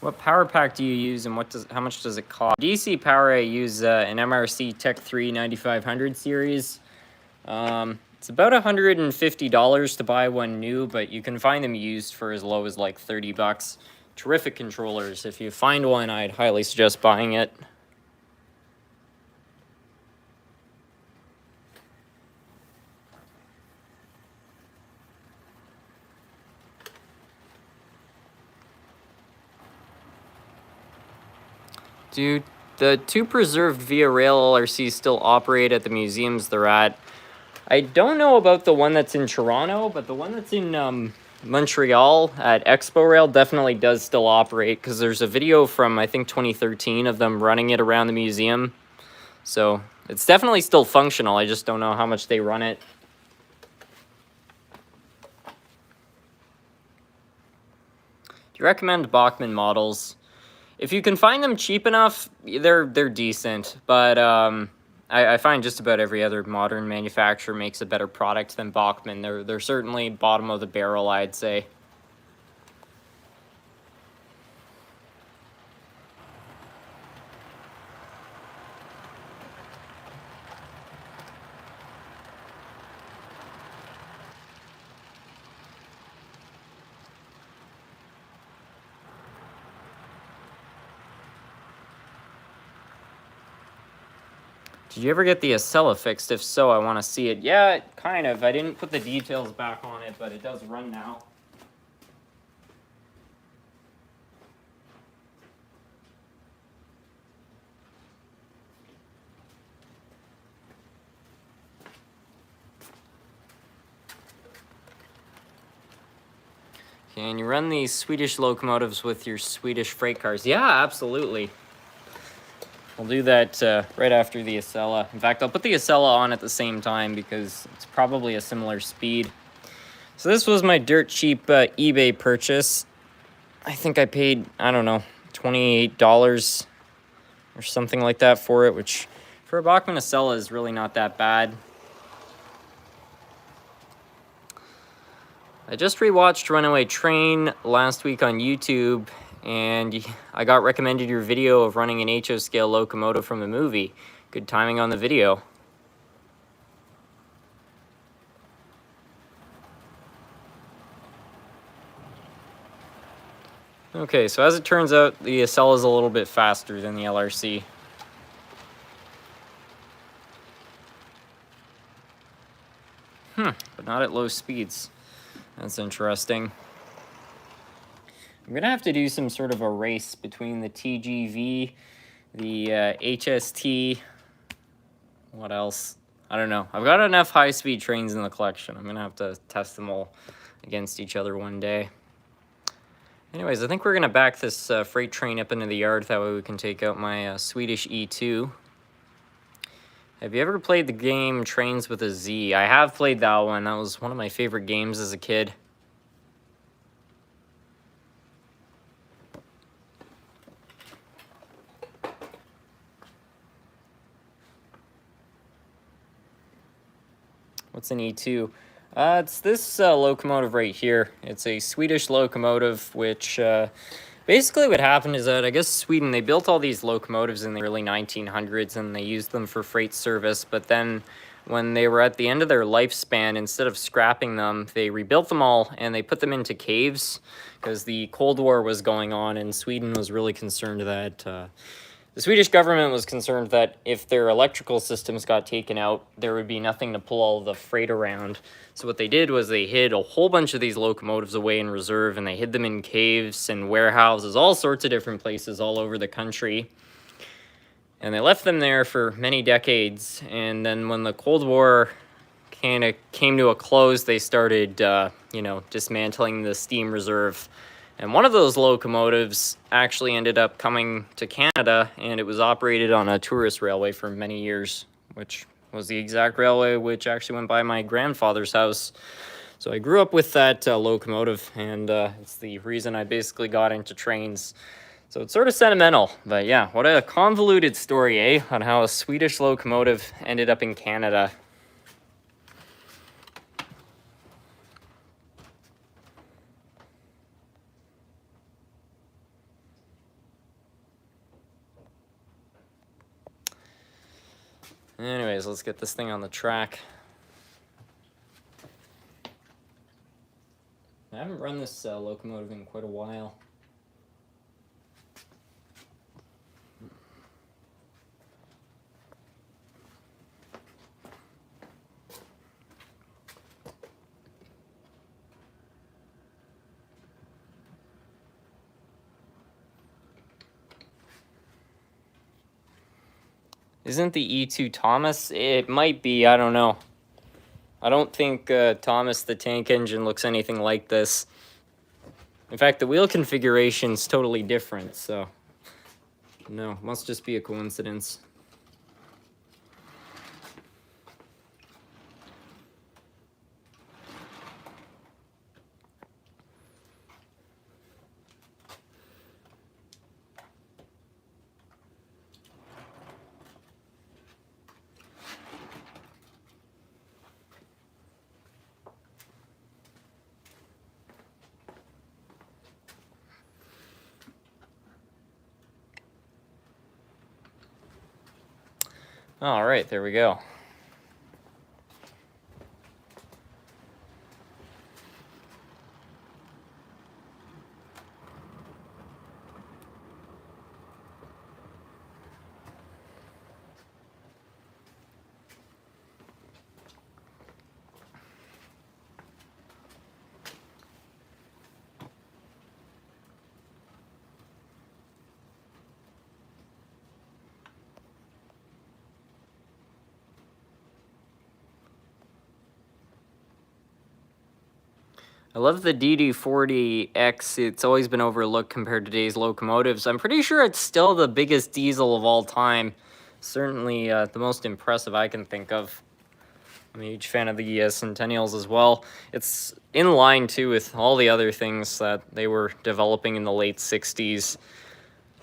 What power pack do you use, and how much does it cost? DC power, I use an MRC Tech 3 9500 series. It's about $150 to buy one new, but you can find them used for as low as like 30 bucks. terrific controllers. If you find one, I'd highly suggest buying it. Do the two preserved Via Rail LRCs still operate at the museums they're at? I don't know about the one that's in Toronto, but the one that's in Montreal at Expo Rail definitely does still operate, because there's a video from, I think, 2013 of them running it around the museum. So it's definitely still functional. I just don't know how much they run it. Do you recommend Bachmann models? If you can find them cheap enough, they're decent. But I find just about every other modern manufacturer makes a better product than Bachmann. They're certainly bottom of the barrel, I'd say. Did you ever get the Acela fixed? If so, I want to see it. Yeah, kind of. I didn't put the details back on it, but it does run now. Can you run these Swedish locomotives with your Swedish freight cars? Yeah, absolutely. We'll do that right after the Acela. In fact, I'll put the Acela on at the same time because it's probably a similar speed. So this was my dirt cheap eBay purchase. I think I paid, I don't know, $28 or something like that for it, which for a Bachmann Acela is really not that bad. I just rewatched Runaway Train last week on YouTube, and I got recommended your video of running an HO scale locomotive from the movie. Good timing on the video. Okay, so as it turns out, the Acela is a little bit faster than the LRC. But not at low speeds. That's interesting. I'm gonna have to do some sort of a race between the TGV, the HST, what else? I don't know. I've got enough high-speed trains in the collection. I'm gonna have to test them all against each other one day. Anyways, I think we're gonna back this freight train up into the yard. That way we can take out my Swedish E2. Have you ever played the game Trains with a Z? I have played that one. That was one of my favorite games as a kid. What's an E2? It's this locomotive right here. It's a Swedish locomotive, which basically what happened is that I guess Sweden, they built all these locomotives in the early 1900s and they used them for freight service, but then when they were at the end of their lifespan, instead of scrapping them, they rebuilt them all and they put them into caves because the Cold War was going on and Sweden was really concerned that the Swedish government was concerned that if their electrical systems got taken out, there would be nothing to pull all the freight around. So what they did was they hid a whole bunch of these locomotives away in reserve, and they hid them in caves and warehouses, all sorts of different places all over the country. And they left them there for many decades. And then when the Cold War kind of came to a close, they started, dismantling the steam reserve. And one of those locomotives actually ended up coming to Canada, and it was operated on a tourist railway for many years, which was the exact railway which actually went by my grandfather's house. So I grew up with that locomotive, and it's the reason I basically got into trains. So it's sort of sentimental, but yeah, what a convoluted story, eh? On how a Swedish locomotive ended up in Canada. Anyways, let's get this thing on the track. I haven't run this locomotive in quite a while. Isn't the E2 Thomas? It might be, I don't know. I don't think Thomas the Tank Engine looks anything like this. In fact, the wheel configuration's totally different, so no, must just be a coincidence. All right, there we go. I love the DD40X. It's always been overlooked compared to today's locomotives. I'm pretty sure it's still the biggest diesel of all time. Certainly the most impressive I can think of. I'm a huge fan of the Centennials as well. It's in line, too, with all the other things that they were developing in the late 60s.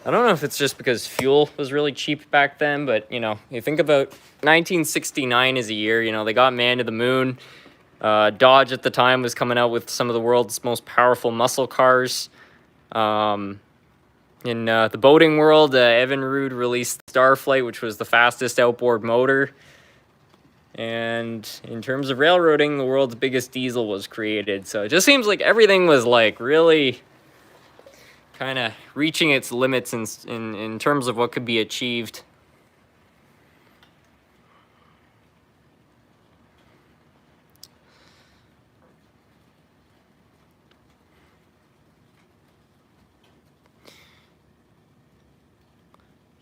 I don't know if it's just because fuel was really cheap back then, but, you know, you think about 1969 as a year, you know, they got man to the moon. Dodge at the time was coming out with some of the world's most powerful muscle cars. In the boating world, Evinrude released Starflight, which was the fastest outboard motor. And in terms of railroading, the world's biggest diesel was created. So it just seems like everything was like really kind of reaching its limits in terms of what could be achieved.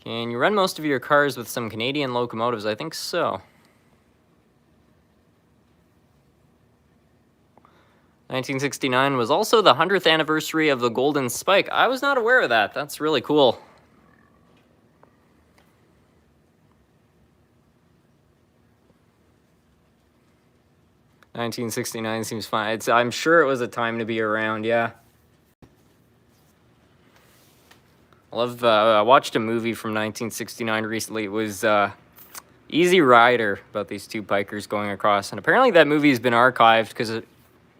Can you run most of your cars with some Canadian locomotives? I think so. 1969 was also the 100th anniversary of the Golden Spike. I was not aware of that. That's really cool. $1969 seems fine. I'm sure it was a time to be around, yeah. I watched a movie from 1969 recently. It was Easy Rider, about these two bikers going across. And apparently that movie has been archived because it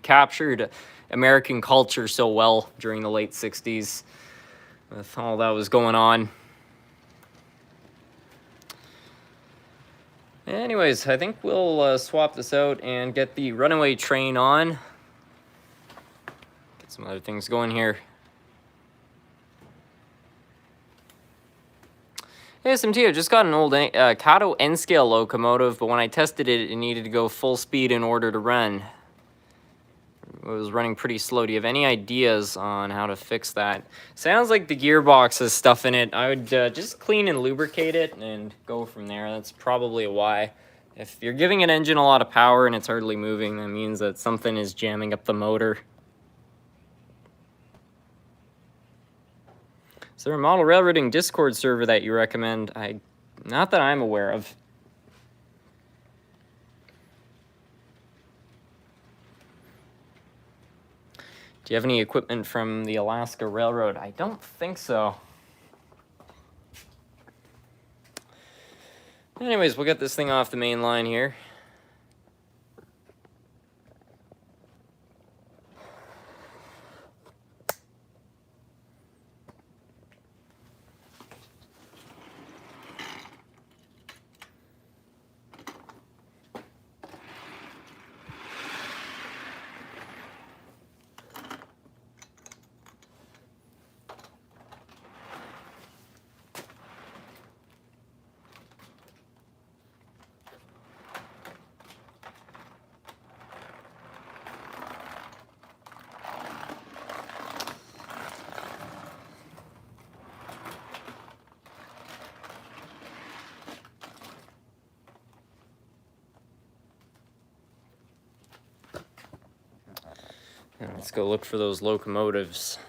captured American culture so well during the late 60s with all that was going on. Anyways, I think we'll swap this out and get the runaway train on. Get some other things going here. Hey, SMT, I just got an old Kato N-scale locomotive, but when I tested it, it needed to go full speed in order to run. It was running pretty slow. Do you have any ideas on how to fix that? Sounds like the gearbox has stuff in it. I would just clean and lubricate it and go from there. That's probably a why. If you're giving an engine a lot of power and it's hardly moving, that means that something is jamming up the motor. Is there a model railroading Discord server that you recommend? Not that I'm aware of. Do you have any equipment from the Alaska Railroad? I don't think so. Anyways, we'll get this thing off the main line here. Let's go look for those locomotives.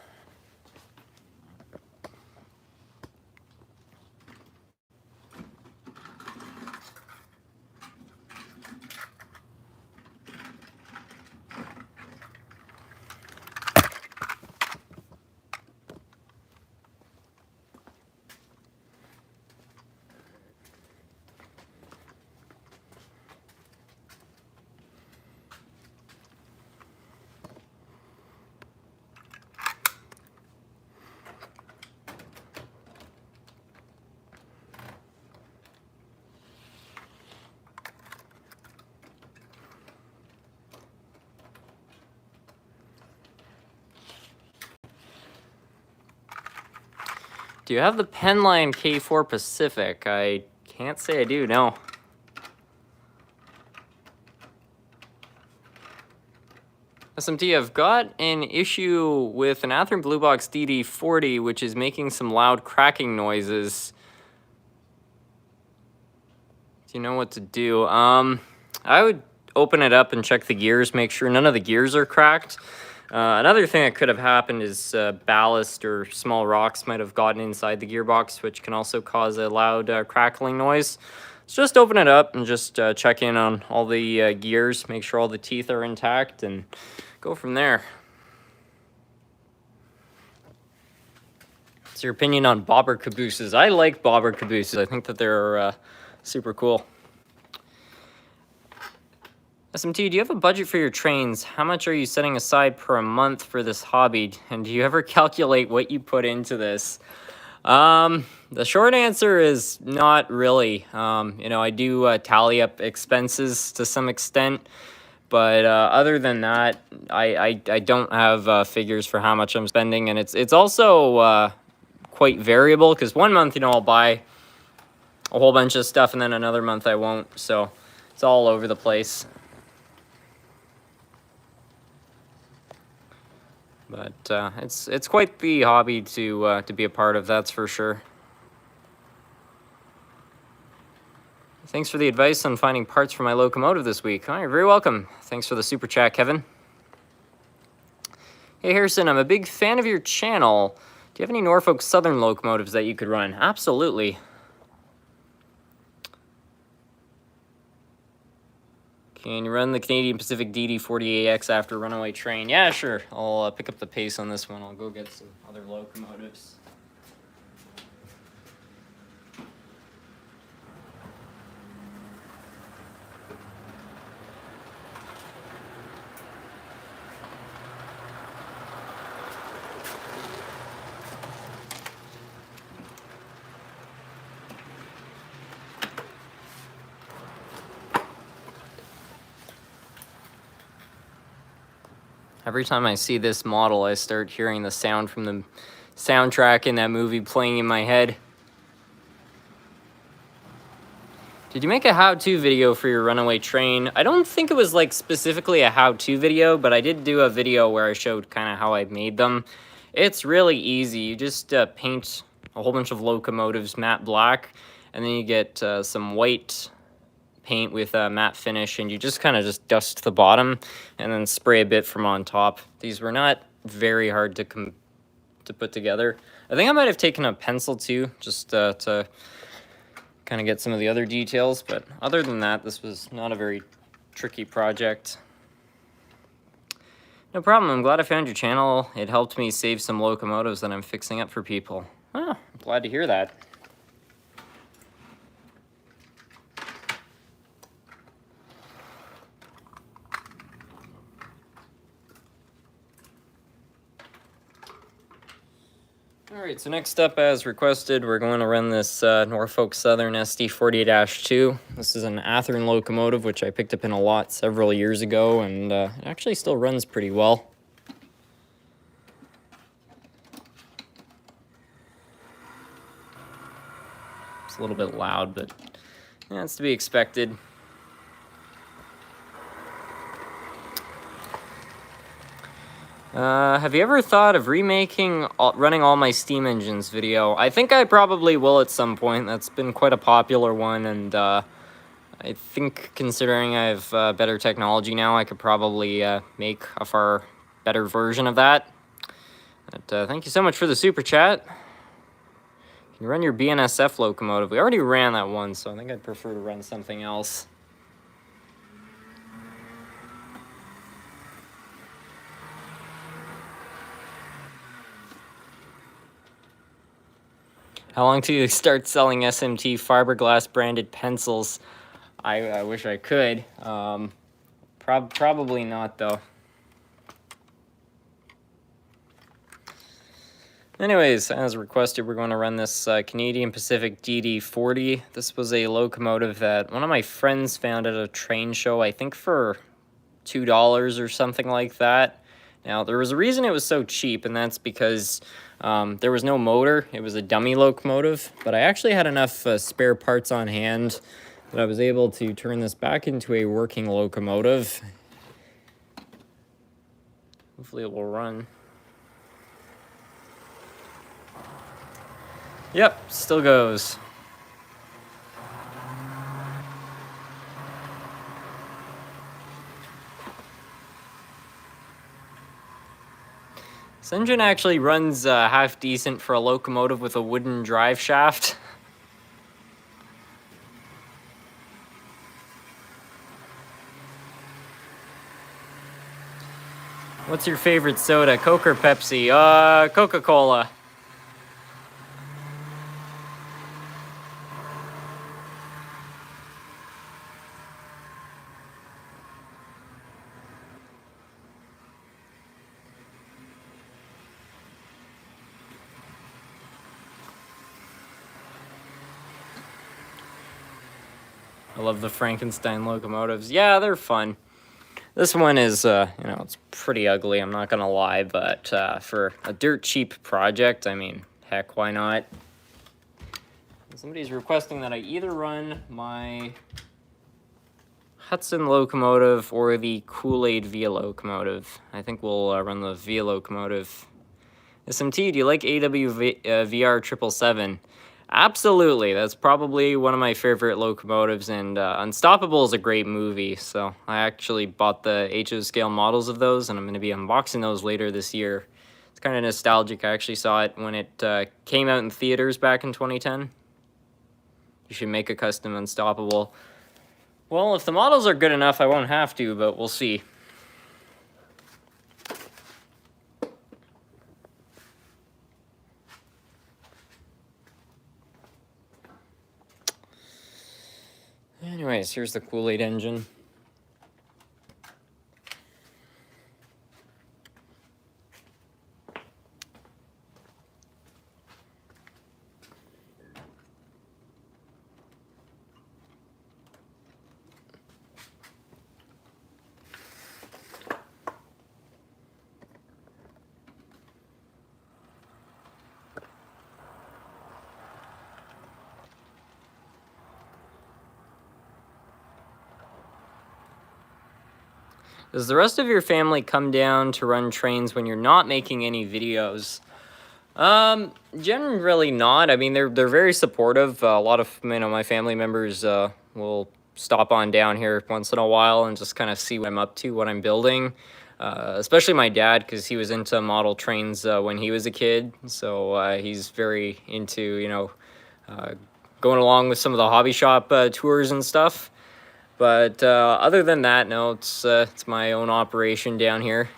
Do you have the Penline K4 Pacific? I can't say I do, no. SMT, I've got an issue with an Athearn Blue Box DD40, which is making some loud cracking noises. Do you know what to do? I would open it up and check the gears, make sure none of the gears are cracked. Another thing that could have happened is ballast or small rocks might have gotten inside the gearbox, which can also cause a loud crackling noise. So just open it up and just check in on all the gears, make sure all the teeth are intact, and go from there. What's your opinion on bobber cabooses? I like bobber cabooses. I think that they're super cool. SMT, do you have a budget for your trains? How much are you setting aside per month for this hobby? And do you ever calculate what you put into this? The short answer is not really. You know, I do tally up expenses to some extent, but other than that, I don't have figures for how much I'm spending, and it's also quite variable because one month, you know, I'll buy a whole bunch of stuff, and then another month I won't. So it's all over the place. But it's quite the hobby to be a part of, that's for sure. Thanks for the advice on finding parts for my locomotive this week. Oh, you're very welcome. Thanks for the super chat, Kevin. Hey, Harrison, I'm a big fan of your channel. Do you have any Norfolk Southern locomotives that you could run? Absolutely. Can you run the Canadian Pacific DD40AX after Runaway Train? Yeah, sure. I'll pick up the pace on this one. I'll go get some other locomotives. Every time I see this model, I start hearing the sound from the soundtrack in that movie playing in my head. Did you make a how-to video for your Runaway Train? I don't think it was like specifically a how-to video, but I did do a video where I showed kind of how I made them. It's really easy. You just paint a whole bunch of locomotives matte black, and then you get some white paint with a matte finish, and you just kind of just dust the bottom and then spray a bit from on top. These were not very hard to put together. I think I might have taken a pencil too, just to kind of get some of the other details, but other than that, this was not a very tricky project. No problem. I'm glad I found your channel. It helped me save some locomotives that I'm fixing up for people. Oh, I'm glad to hear that. Alright, so next up, as requested, we're going to run this Norfolk Southern SD40-2. This is an Athearn locomotive, which I picked up in a lot several years ago, and it actually still runs pretty well. It's a little bit loud, but that's to be expected. Have you ever thought of remaking running all my steam engines video? I think I probably will at some point. That's been quite a popular one, and I think considering I have better technology now, I could probably make a far better version of that. But thank you so much for the super chat. You can run your BNSF locomotive. We already ran that one, so I think I'd prefer to run something else. How long till you start selling SMT fiberglass branded pencils? I wish I could. Probably not, though. Anyways, as requested, we're going to run this Canadian Pacific DD40. This was a locomotive that one of my friends found at a train show, I think for $2 or something like that. Now, there was a reason it was so cheap, and that's because there was no motor. It was a dummy locomotive, but I actually had enough spare parts on hand that I was able to turn this back into a working locomotive. Hopefully it will run. Yep, still goes. This engine actually runs half decent for a locomotive with a wooden drive shaft. What's your favorite soda, Coke or Pepsi? Coca-Cola. I love the Frankenstein locomotives. Yeah, they're fun. This one is, it's pretty ugly, I'm not gonna lie, but for a dirt cheap project, I mean, heck, why not? Somebody's requesting that I either run my Hudson locomotive or the Kool-Aid Via locomotive. I think we'll run the Via locomotive. SMT, do you like AWVR 777? Absolutely, that's probably one of my favorite locomotives, and Unstoppable is a great movie, so I actually bought the HO scale models of those, and I'm going to be unboxing those later this year. It's kind of nostalgic. I actually saw it when it came out in theaters back in 2010. You should make a custom Unstoppable. Well, if the models are good enough, I won't have to, but we'll see. Anyways, here's the Kool-Aid engine. Does the rest of your family come down to run trains when you're not making any videos? Generally not. I mean, they're very supportive. A lot of my family members will stop on down here once in a while and just kind of see what I'm up to, what I'm building. Especially my dad, because he was into model trains when he was a kid. So he's very into, going along with some of the hobby shop tours and stuff. But other than that, no, it's my own operation down here.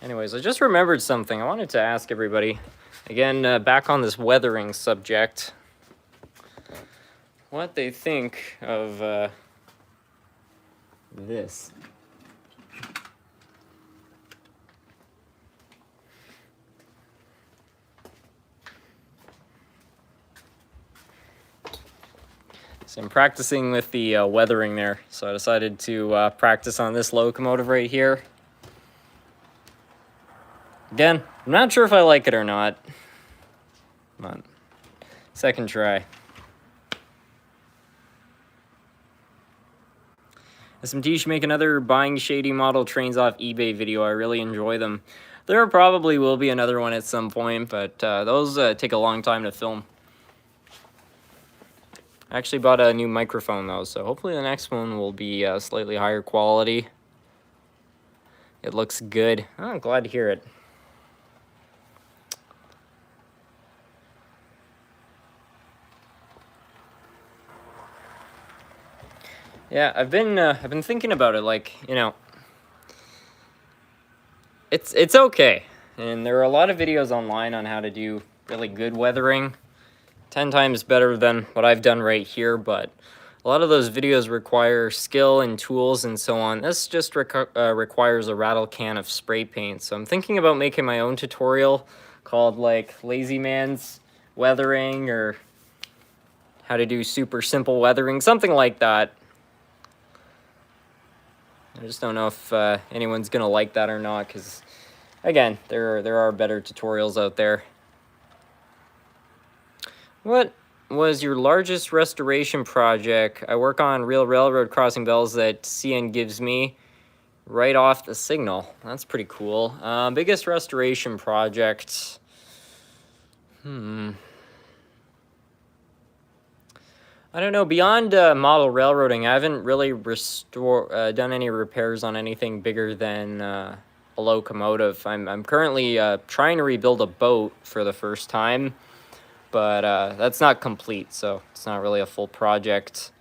Anyways, I just remembered something. I wanted to ask everybody, again, back on this weathering subject, what they think of this. So I'm practicing with the weathering there, so I decided to practice on this locomotive right here. Again, I'm not sure if I like it or not. Come on, second try. SMT should make another buying shady model trains off eBay video. I really enjoy them. There probably will be another one at some point, but those take a long time to film. I actually bought a new microphone though, so hopefully the next one will be slightly higher quality. It looks good. Oh, I'm glad to hear it. Yeah, I've been thinking about it. Like, you know, it's okay, and there are a lot of videos online on how to do really good weathering. 10 times better than what I've done right here, but a lot of those videos require skill and tools and so on. This just requires a rattle can of spray paint. So I'm thinking about making my own tutorial called like Lazy Man's Weathering, or how to do super simple weathering, something like that. I just don't know if anyone's gonna like that or not, because again, there are better tutorials out there. What was your largest restoration project? I work on real railroad crossing bells that CN gives me right off the signal. That's pretty cool. Biggest restoration project. I don't know. Beyond model railroading, I haven't really done any repairs on anything bigger than a locomotive. I'm currently trying to rebuild a boat for the first time, but that's not complete, so it's not really a full project.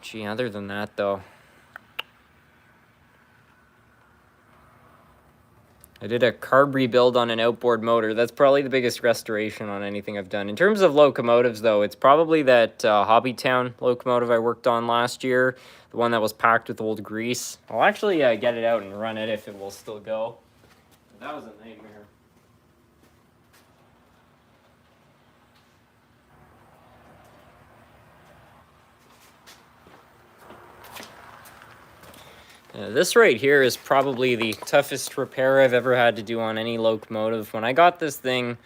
Gee, other than that, though, I did a carb rebuild on an outboard motor. That's probably the biggest restoration on anything I've done. In terms of locomotives, though, it's probably that Hobbytown locomotive I worked on last year, the one that was packed with old grease. I'll actually get it out and run it if it will still go. That was a nightmare. This right here is probably the toughest repair I've ever had to do on any locomotive. When I got this thing,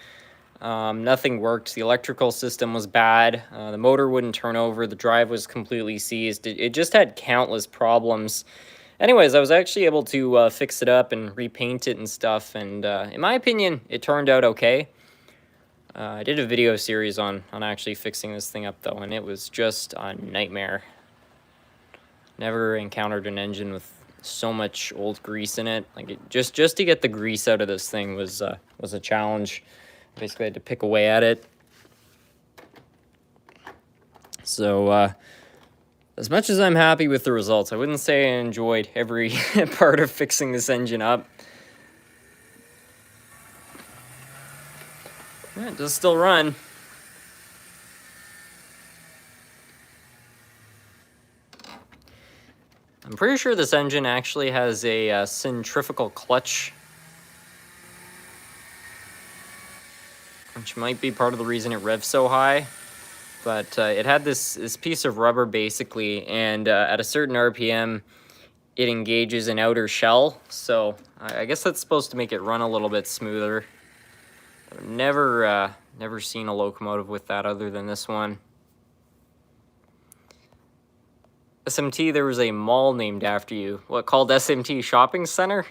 nothing worked. The electrical system was bad. The motor wouldn't turn over. The drive was completely seized. It just had countless problems. Anyways, I was actually able to fix it up and repaint it and stuff. And in my opinion, it turned out okay. I did a video series on actually fixing this thing up, though, and it was just a nightmare. Never encountered an engine with so much old grease in it. Like, just to get the grease out of this thing was a challenge. Basically, I had to pick away at it. So, as much as I'm happy with the results, I wouldn't say I enjoyed every part of fixing this engine up. Yeah, it does still run. I'm pretty sure this engine actually has a centrifugal clutch, which might be part of the reason it revs so high. But it had this piece of rubber, basically, and at a certain RPM, it engages an outer shell. So I guess that's supposed to make it run a little bit smoother. I've never seen a locomotive with that other than this one. SMT, there was a mall named after you. What, called SMT Shopping Center?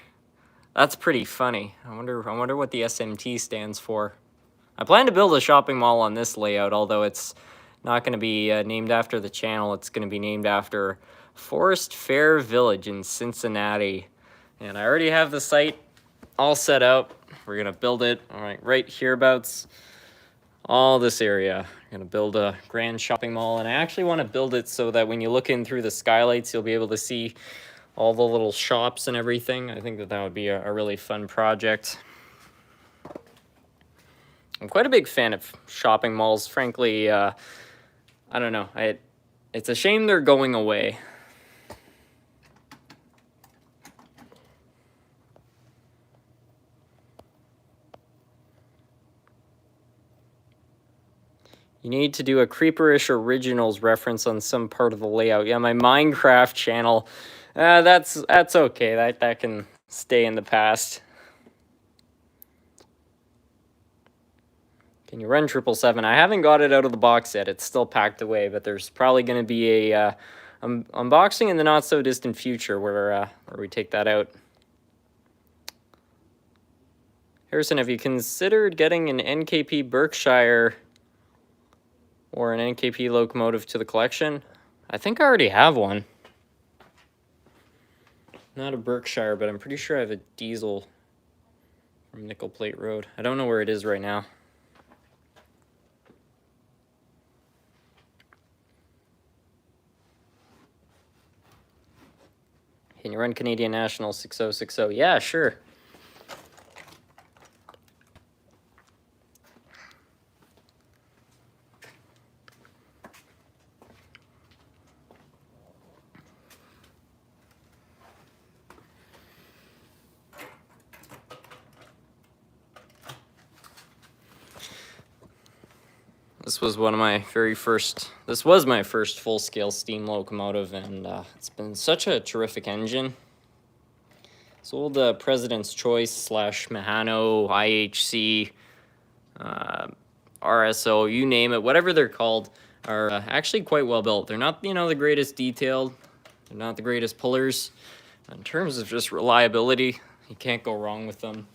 That's pretty funny. I wonder what the SMT stands for. I plan to build a shopping mall on this layout, although it's not going to be named after the channel. It's going to be named after Forest Fair Village in Cincinnati. And I already have the site all set up. We're going to build it right hereabouts. All this area. I'm going to build a grand shopping mall, and I actually want to build it so that when you look in through the skylights, you'll be able to see all the little shops and everything. I think that would be a really fun project. I'm quite a big fan of shopping malls. Frankly, I don't know. It's a shame they're going away. You need to do a Creeperish Originals reference on some part of the layout. Yeah, my Minecraft channel. That's okay. That can stay in the past. Can you run 777? I haven't got it out of the box yet. It's still packed away, but there's probably going to be a unboxing in the not so distant future where we take that out. Harrison, have you considered getting an NKP Berkshire or an NKP locomotive to the collection. I think I already have one. Not a Berkshire, but I'm pretty sure I have a diesel from Nickel Plate Road. I don't know where it is right now. Can you run Canadian National 6060? Yeah, sure. This was my first full-scale steam locomotive, and it's been such a terrific engine. This old President's Choice / Mahano, IHC, RSO, you name it, whatever they're called, are actually quite well built. They're not, the greatest detailed. They're not the greatest pullers. In terms of just reliability, you can't go wrong with them.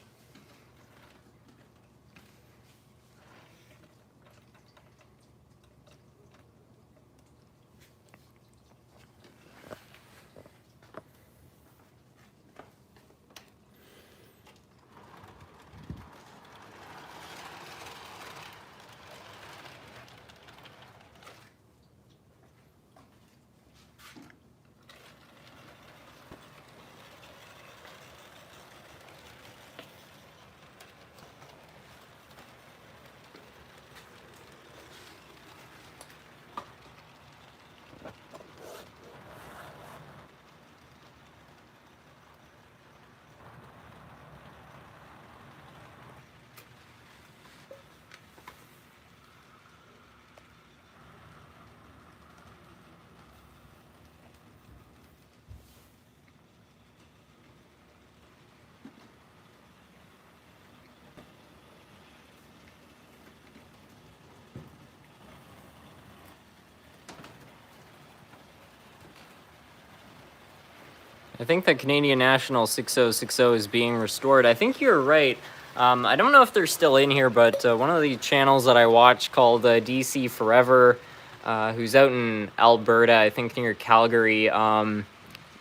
I think the Canadian National 6060 is being restored. I think you're right. I don't know if they're still in here, but one of the channels that I watch called DC Forever, who's out in Alberta, I think near Calgary,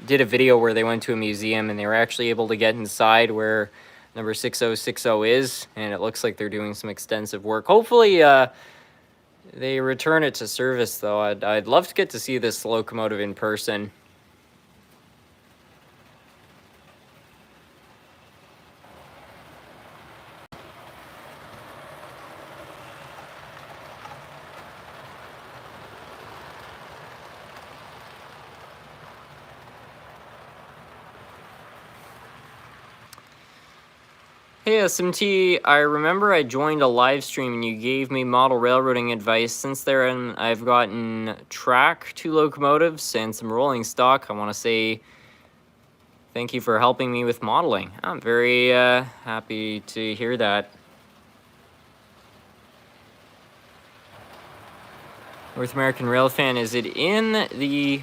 did a video where they went to a museum and they were actually able to get inside where number 6060 is, and it looks like they're doing some extensive work. Hopefully they return it to service, though. I'd love to get to see this locomotive in person. Hey SMT, I remember I joined a live stream and you gave me model railroading advice. Since then, I've gotten track, 2 locomotives, and some rolling stock. I want to say thank you for helping me with modeling. I'm very happy to hear that. North American Rail Fan, is it in the...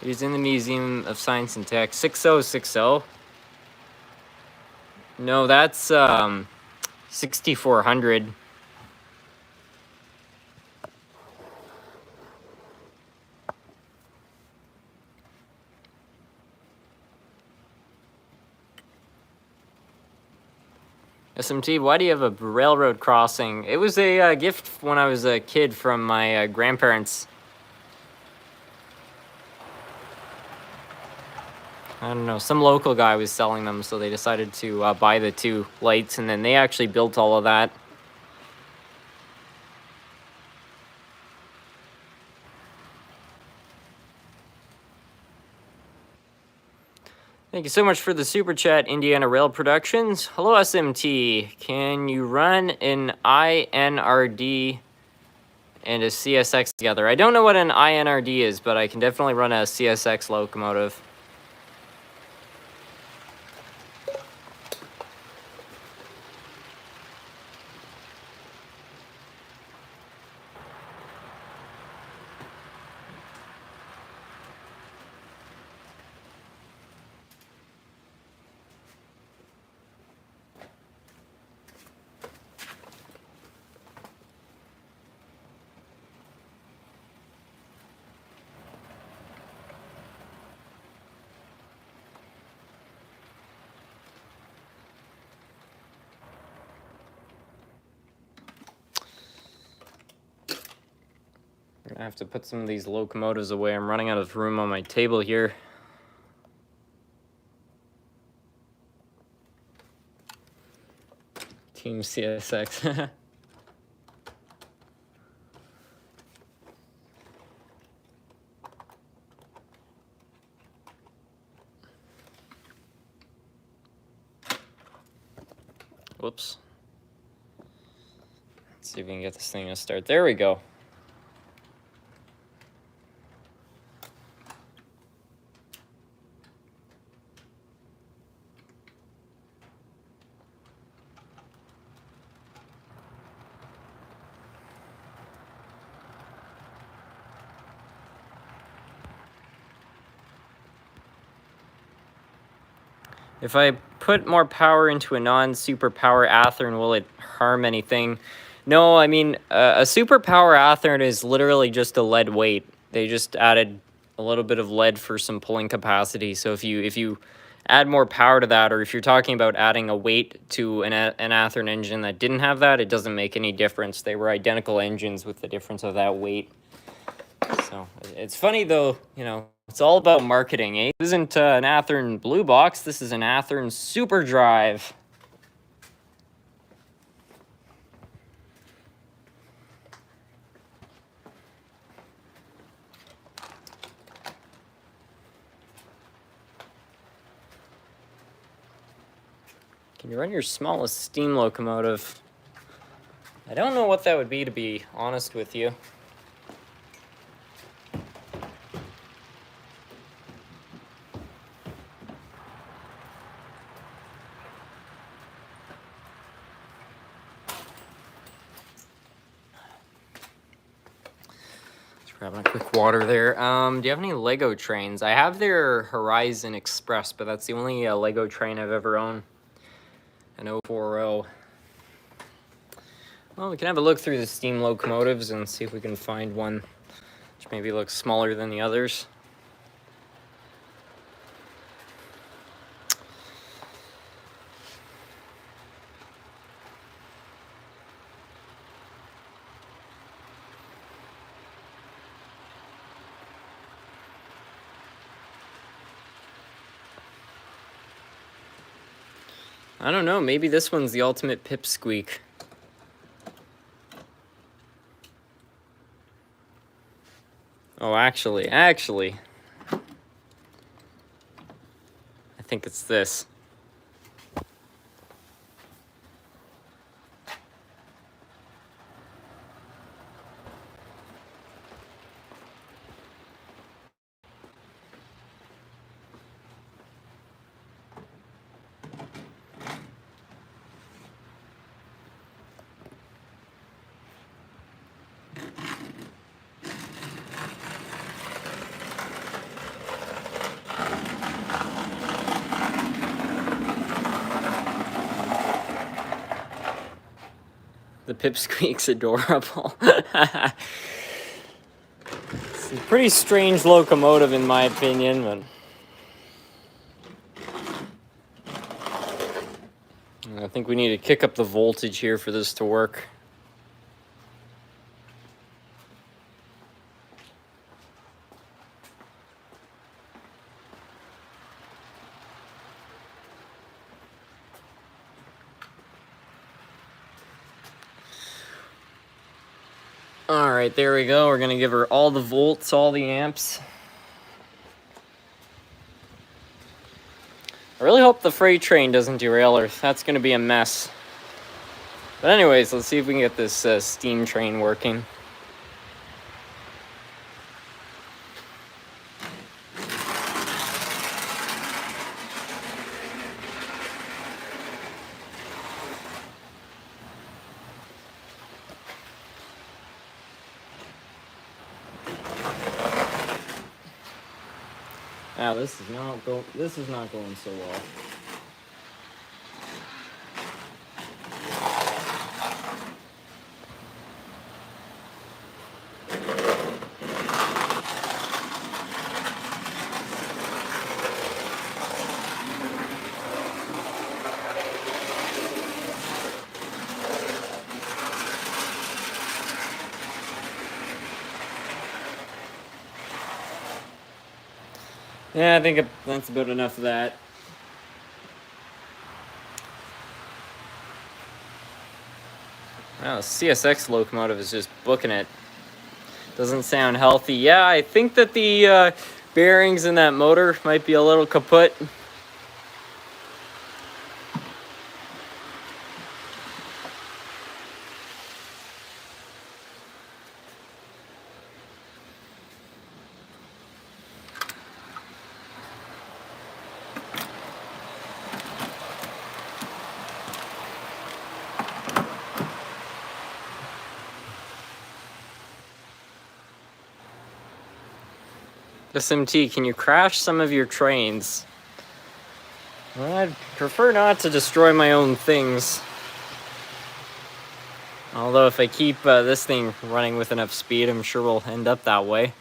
It is in the Museum of Science and Tech. 6060. No, that's 6400. SMT, why do you have a railroad crossing? It was a gift when I was a kid from my grandparents. I don't know, some local guy was selling them, so they decided to buy the 2 lights, and then they actually built all of that. Thank you so much for the super chat, Indiana Rail Productions. Hello, SMT. Can you run an INRD and a CSX together? I don't know what an INRD is, but I can definitely run a CSX locomotive. I have to put some of these locomotives away. I'm running out of room on my table here. Team CSX. Whoops. Let's see if we can get this thing to start. There we go. If I put more power into a non-superpower Athearn, will it harm anything? No, I mean, a superpower Athearn is literally just a lead weight. They just added a little bit of lead for some pulling capacity. So if you add more power to that, or if you're talking about adding a weight to an Athearn engine that didn't have that, it doesn't make any difference. They were identical engines with the difference of that weight. So it's funny though, you know, it's all about marketing, eh? This isn't an Athearn Blue Box, this is an Athearn Super Drive. Can you run your smallest steam locomotive? I don't know what that would be, to be honest with you. Grabbing a quick water there. Do you have any Lego trains? I have their Horizon Express, but that's the only Lego train I've ever owned. An 040. Well, we can have a look through the steam locomotives and see if we can find one which maybe looks smaller than the others. I don't know, maybe this one's the ultimate pipsqueak. Oh, actually, I think it's this. The pipsqueak's adorable. It's a pretty strange locomotive in my opinion, but I think we need to kick up the voltage here for this to work. All right, there we go. We're gonna give her all the volts, all the amps. I really hope the freight train doesn't derail her. That's gonna be a mess. But anyways, let's see if we can get this steam train working. Wow, this is not going so well. Yeah, I think that's about enough of that. Wow, CSX locomotive is just booking it. Doesn't sound healthy. Yeah, I think that the bearings in that motor might be a little kaput. SMT, can you crash some of your trains? Well, I'd prefer not to destroy my own things. Although if I keep this thing running with enough speed, I'm sure we'll end up that way.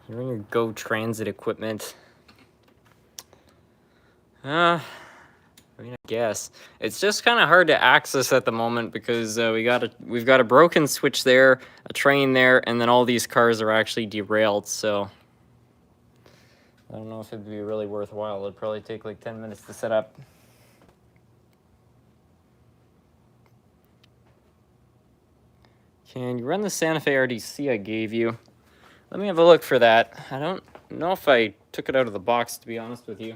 You're in your Go Transit equipment. I mean, I guess it's just kind of hard to access at the moment because we've got a broken switch there, a train there, and then all these cars are actually derailed. So I don't know if it'd be really worthwhile. It'd probably take like 10 minutes to set up. Can you run the Santa Fe RDC I gave you? Let me have a look for that. I don't know if I took it out of the box, to be honest with you.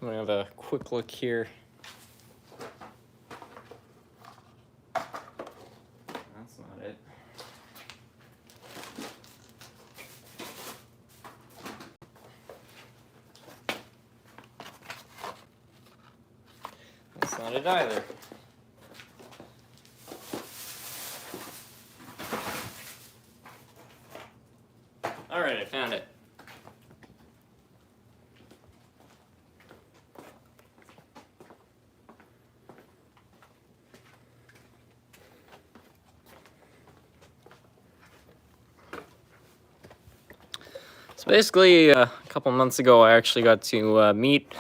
I'm gonna have a quick look here. That's not it. That's not it either. All right, I found it. So basically, a couple months ago, I actually got to meet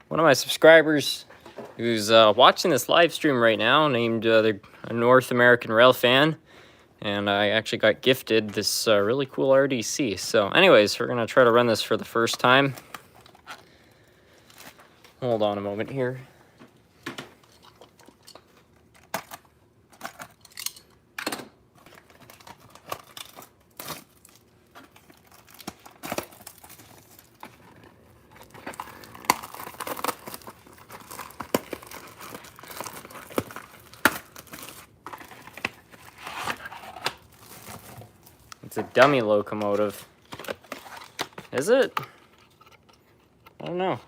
one of my subscribers who's watching this live stream right now, named a North American Rail fan. And I actually got gifted this really cool RDC. So anyways, we're going to try to run this for the first time. Hold on a moment here. It's a dummy locomotive. Is it? I don't know.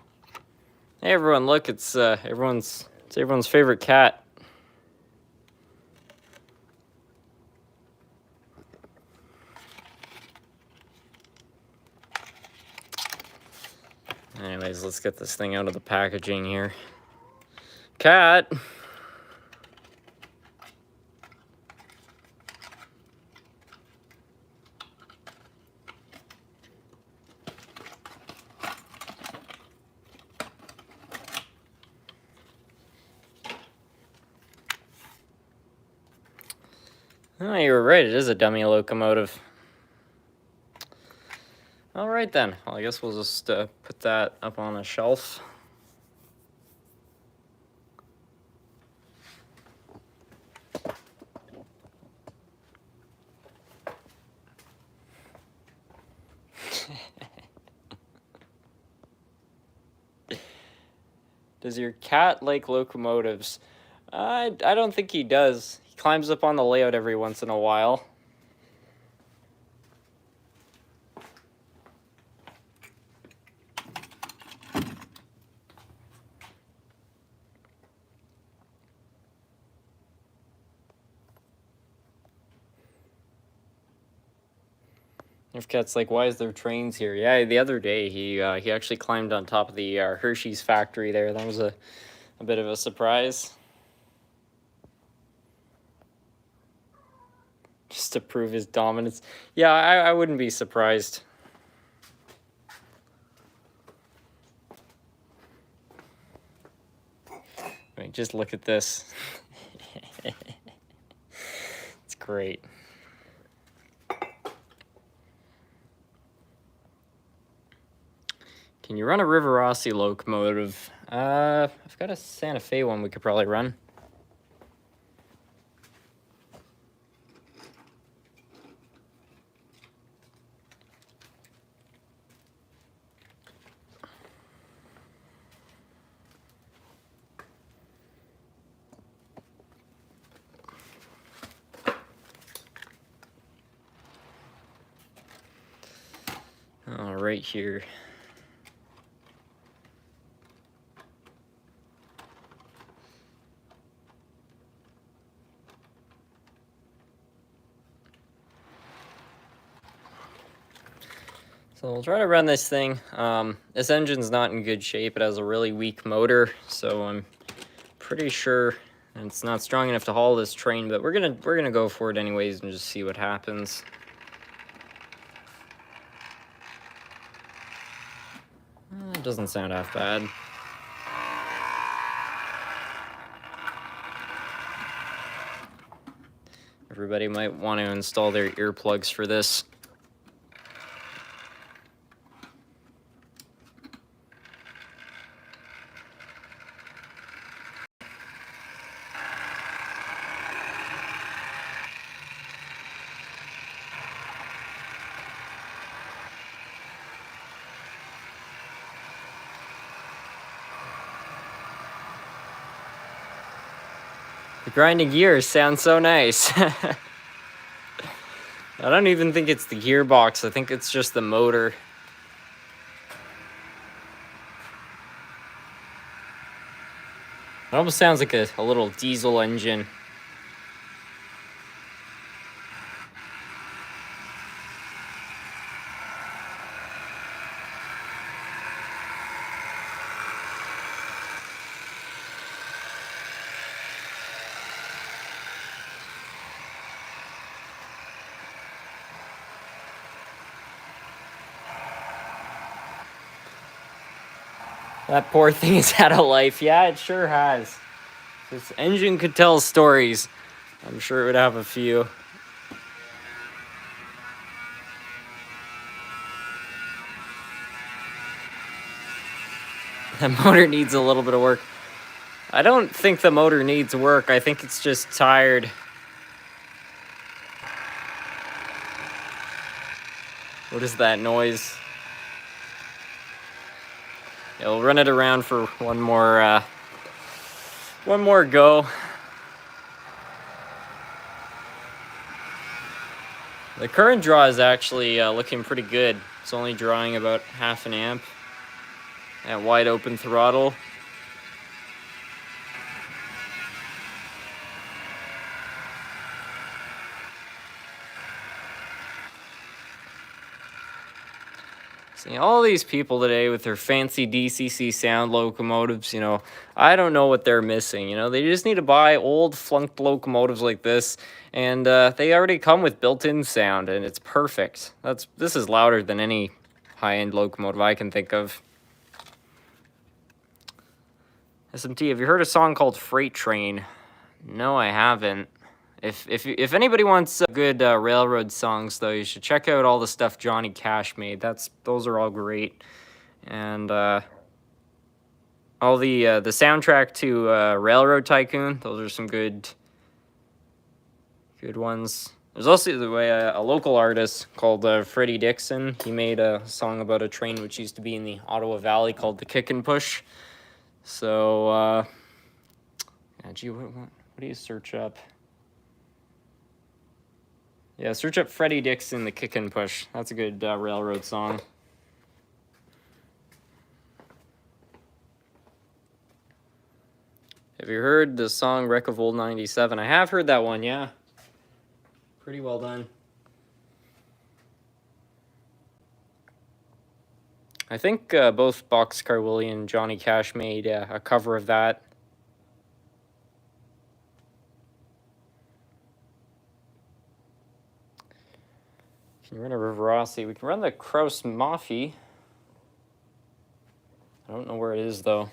Hey everyone, look, it's everyone's favorite cat. Anyways, let's get this thing out of the packaging here. Cat. Oh, you were right. It is a dummy locomotive. All right, then. Well, I guess we'll just put that up on a shelf. Does your cat like locomotives? I don't think he does. He climbs up on the layout every once in a while. If cat's like, why is there trains here? Yeah, the other day he actually climbed on top of the Hershey's factory there. That was a bit of a surprise. just to prove his dominance. Yeah, I wouldn't be surprised. I mean, just look at this. It's great. Can you run a Rivarossi locomotive? I've got a Santa Fe one we could probably run. Right here. So we'll try to run this thing. This engine's not in good shape. It has a really weak motor, so I'm pretty sure it's not strong enough to haul this train. But we're gonna go for it anyways and just see what happens. It doesn't sound half bad. Everybody might want to install their earplugs for this. The grinding gears sound so nice. I don't even think it's the gearbox. I think it's just the motor. It almost sounds like a little diesel engine. That poor thing has had a life. Yeah, it sure has. This engine could tell stories. I'm sure it would have a few. The motor needs a little bit of work. I don't think the motor needs work. I think it's just tired. What is that noise? Yeah, we'll run it around for one more go. The current draw is actually looking pretty good. It's only drawing about 0.5 amp at wide open throttle. See, all these people today with their fancy DCC sound locomotives, you know, I don't know what they're missing. You know, they just need to buy old flunked locomotives like this, and they already come with built-in sound, and it's perfect. This is louder than any high-end locomotive I can think of. SMT, have you heard a song called Freight Train? No, I haven't. If anybody wants good railroad songs, though, you should check out all the stuff Johnny Cash made. Those are all great, and all the soundtrack to Railroad Tycoon. Those are some good ones. There's also a local artist called Freddie Dixon. He made a song about a train which used to be in the Ottawa Valley called the Kick and Push. So, yeah, gee, what do you search up? Yeah, search up Freddie Dixon, the Kick and Push. That's a good railroad song. Have you heard the song Wreck of Old 97? I have heard that one, yeah. Pretty well done. I think both Boxcar Willie and Johnny Cash made a cover of that. Can you run a Riverossi? We can run the Kraus Mafia. I don't know where it is, though.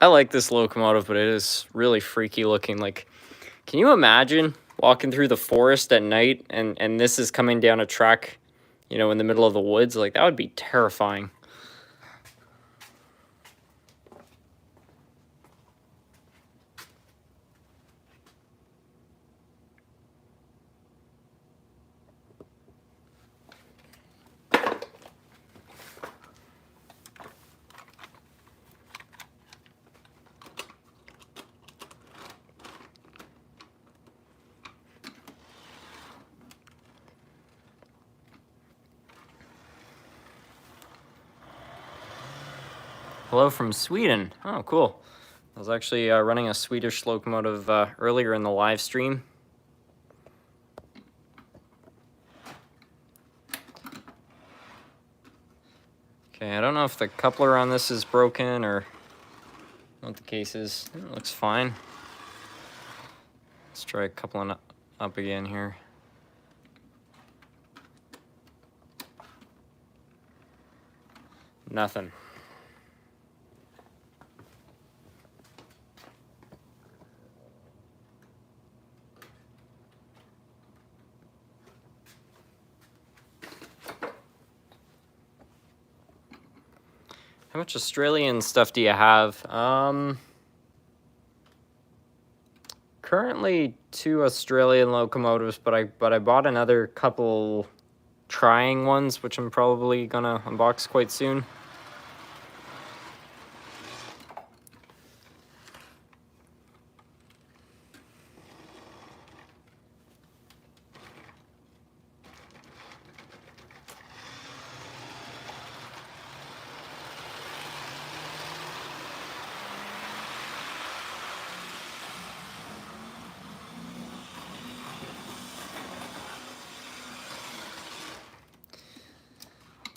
I like this locomotive, but it is really freaky looking. Like, can you imagine walking through the forest at night and this is coming down a track, you know, in the middle of the woods? Like, that would be terrifying. Hello from Sweden. Oh, cool. I was actually running a Swedish locomotive earlier in the live stream. Okay, I don't know if the coupler on this is broken or what the case is. It looks fine. Let's try coupling up again here. Nothing. How much Australian stuff do you have? Currently 2 Australian locomotives, but I bought another couple trying ones, which I'm probably gonna unbox quite soon.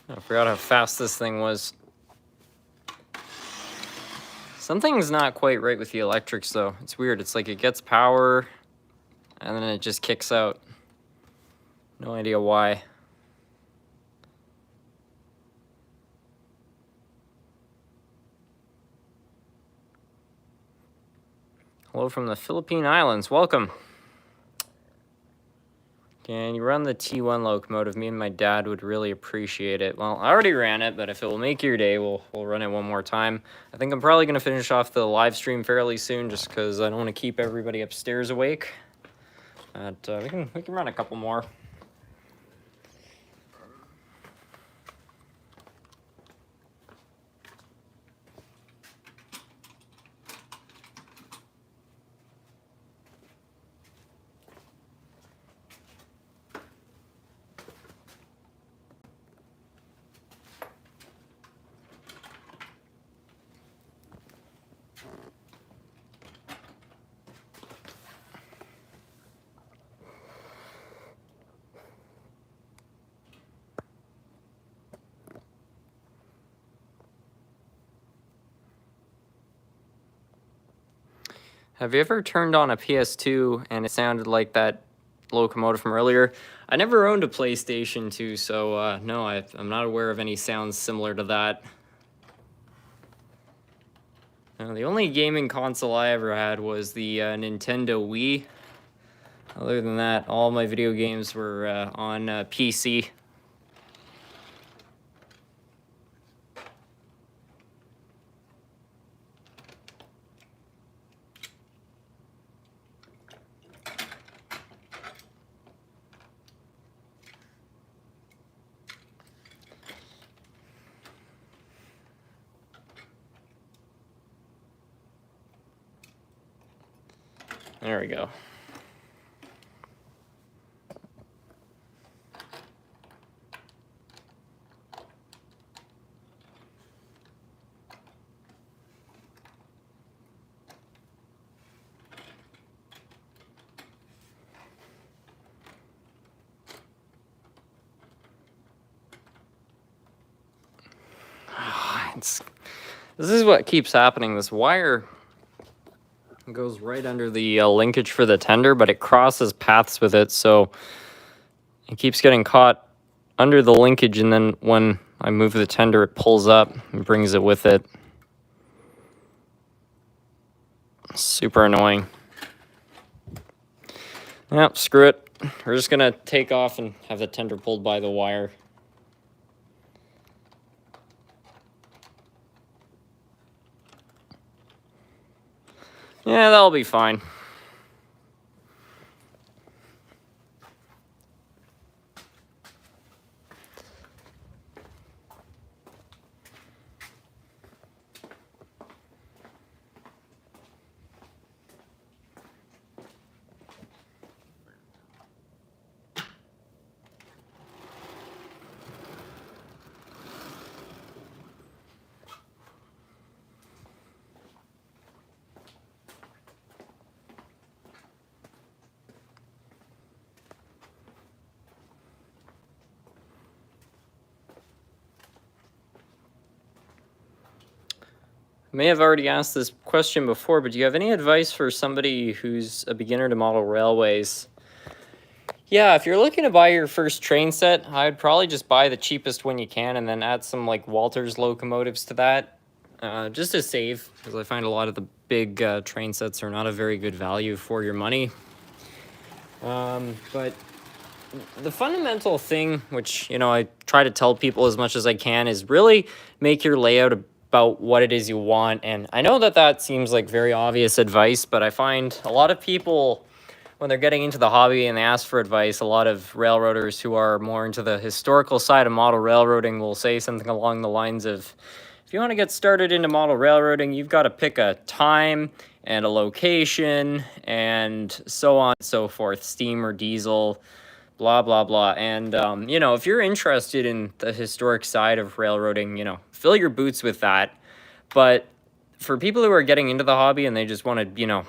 I forgot how fast this thing was. Something's not quite right with the electrics, though. It's weird. It's like it gets power, and then it just kicks out. No idea why. Hello from the Philippine Islands. Welcome. Can you run the T1 locomotive? Me and my dad would really appreciate it. Well, I already ran it, but if it will make your day, we'll run it one more time. I think I'm probably going to finish off the live stream fairly soon just because I don't want to keep everybody upstairs awake. But we can run a couple more. Have you ever turned on a PS2 and it sounded like that locomotive from earlier? I never owned a PlayStation 2, so no, I'm not aware of any sounds similar to that. The only gaming console I ever had was the Nintendo Wii. Other than that, all my video games were on PC. There we go. This is what keeps happening. This wire goes right under the linkage for the tender, but it crosses paths with it, so it keeps getting caught under the linkage, and then when I move the tender, it pulls up and brings it with it. Super annoying. Yep, screw it. We're just gonna take off and have the tender pulled by the wire. Yeah, that'll be fine. I may have already asked this question before, but do you have any advice for somebody who's a beginner to model railways? Yeah, if you're looking to buy your first train set, I'd probably just buy the cheapest one you can and then add some like Walters locomotives to that, just to save, because I find a lot of the big train sets are not a very good value for your money. But the fundamental thing, which, you know, I try to tell people as much as I can, is really make your layout about what it is you want. And I know that that seems like very obvious advice, but I find a lot of people, when they're getting into the hobby and they ask for advice, a lot of railroaders who are more into the historical side of model railroading will say something along the lines of, if you want to get started into model railroading, you've got to pick a time and a location and so on and so forth, steam or diesel, blah, blah, blah. And, you know, if you're interested in the historic side of railroading, you know, fill your boots with that. But for people who are getting into the hobby and they just want to, you know,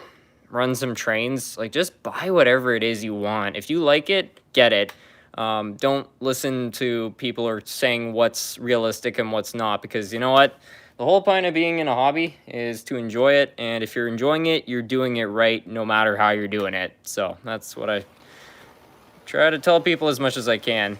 run some trains, like, just buy whatever it is you want. If you like it, get it. Don't listen to people who are saying what's realistic and what's not, because you know what? The whole point of being in a hobby is to enjoy it. And if you're enjoying it, you're doing it right, no matter how you're doing it. So that's what I try to tell people as much as I can.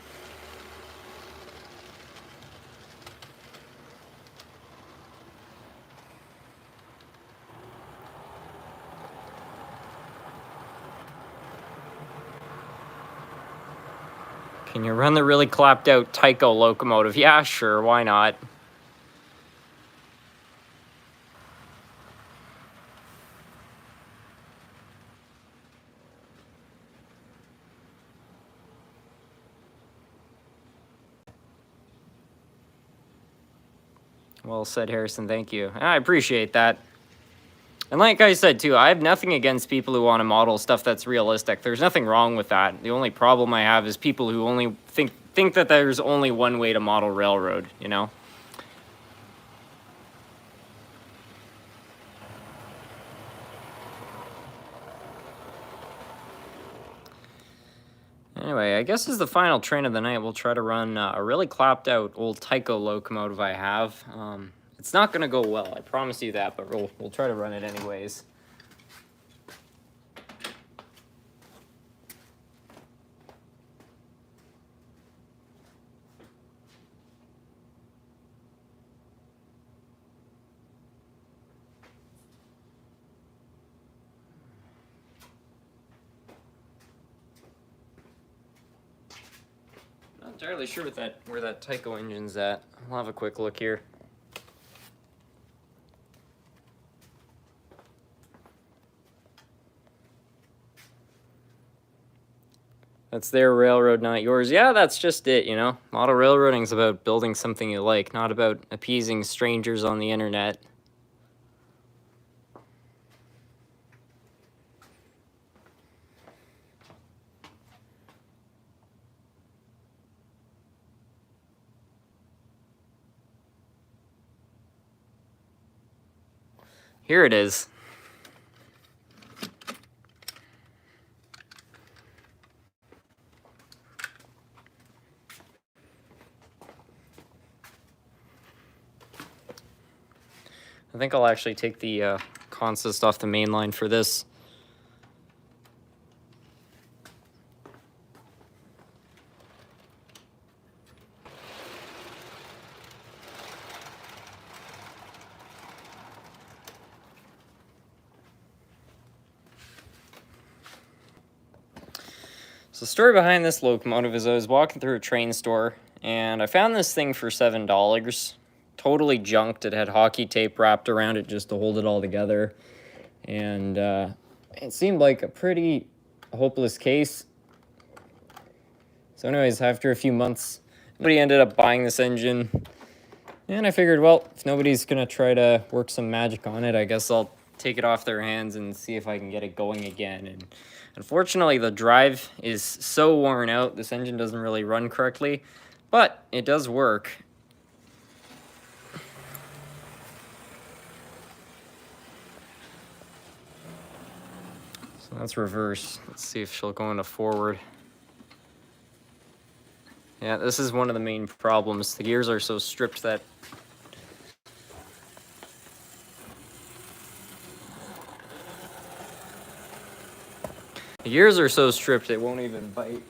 Can you run the really clapped out Tyco locomotive? Yeah, sure, why not? Well said, Harrison, thank you. I appreciate that. And like I said, too, I have nothing against people who want to model stuff that's realistic. There's nothing wrong with that. The only problem I have is people who only think that there's only one way to model railroad, you know? Anyway, I guess as the final train of the night, we'll try to run a really clapped out old Tyco locomotive I have. It's not going to go well, I promise you that, but we'll try to run it anyways. Not entirely sure where that Tyco engine's at. I'll have a quick look here. That's their railroad, not yours. Yeah, that's just it, you know? Model railroading is about building something you like, not about appeasing strangers on the internet. Here it is. I think I'll actually take the consist off the main line for this. So the story behind this locomotive is I was walking through a train store and I found this thing for $7. Totally junked. It had hockey tape wrapped around it just to hold it all together. And it seemed like a pretty hopeless case. So anyways, after a few months, nobody ended up buying this engine. And I figured, well, if nobody's going to try to work some magic on it, I guess I'll take it off their hands and see if I can get it going again. And unfortunately, the drive is so worn out. This engine doesn't really run correctly, but it does work. So that's reverse. Let's see if she'll go into forward. Yeah, this is one of the main problems. The gears are so stripped that it won't even bite.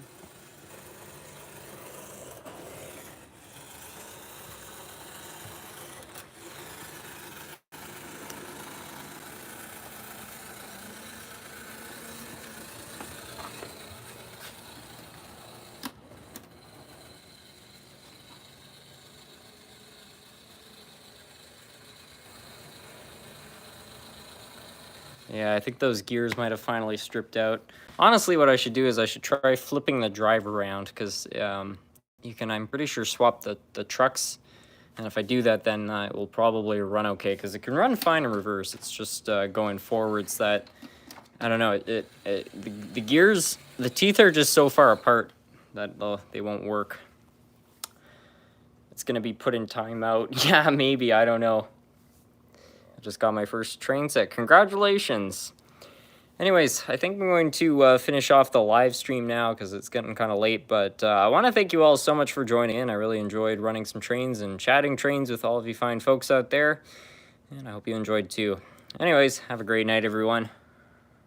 Yeah, I think those gears might have finally stripped out. Honestly, what I should do is I should try flipping the drive around, because you can, I'm pretty sure, swap the trucks. And if I do that, then it will probably run okay, because it can run fine in reverse. It's just going forwards that, I don't know, the gears, the teeth are just so far apart that they won't work. It's going to be put in timeout. Yeah, maybe, I don't know. Just got my first train set. Congratulations. Anyways, I think I'm going to finish off the live stream now because it's getting kind of late, but I want to thank you all so much for joining in. I really enjoyed running some trains and chatting trains with all of you fine folks out there, and I hope you enjoyed too. Anyways, have a great night, everyone.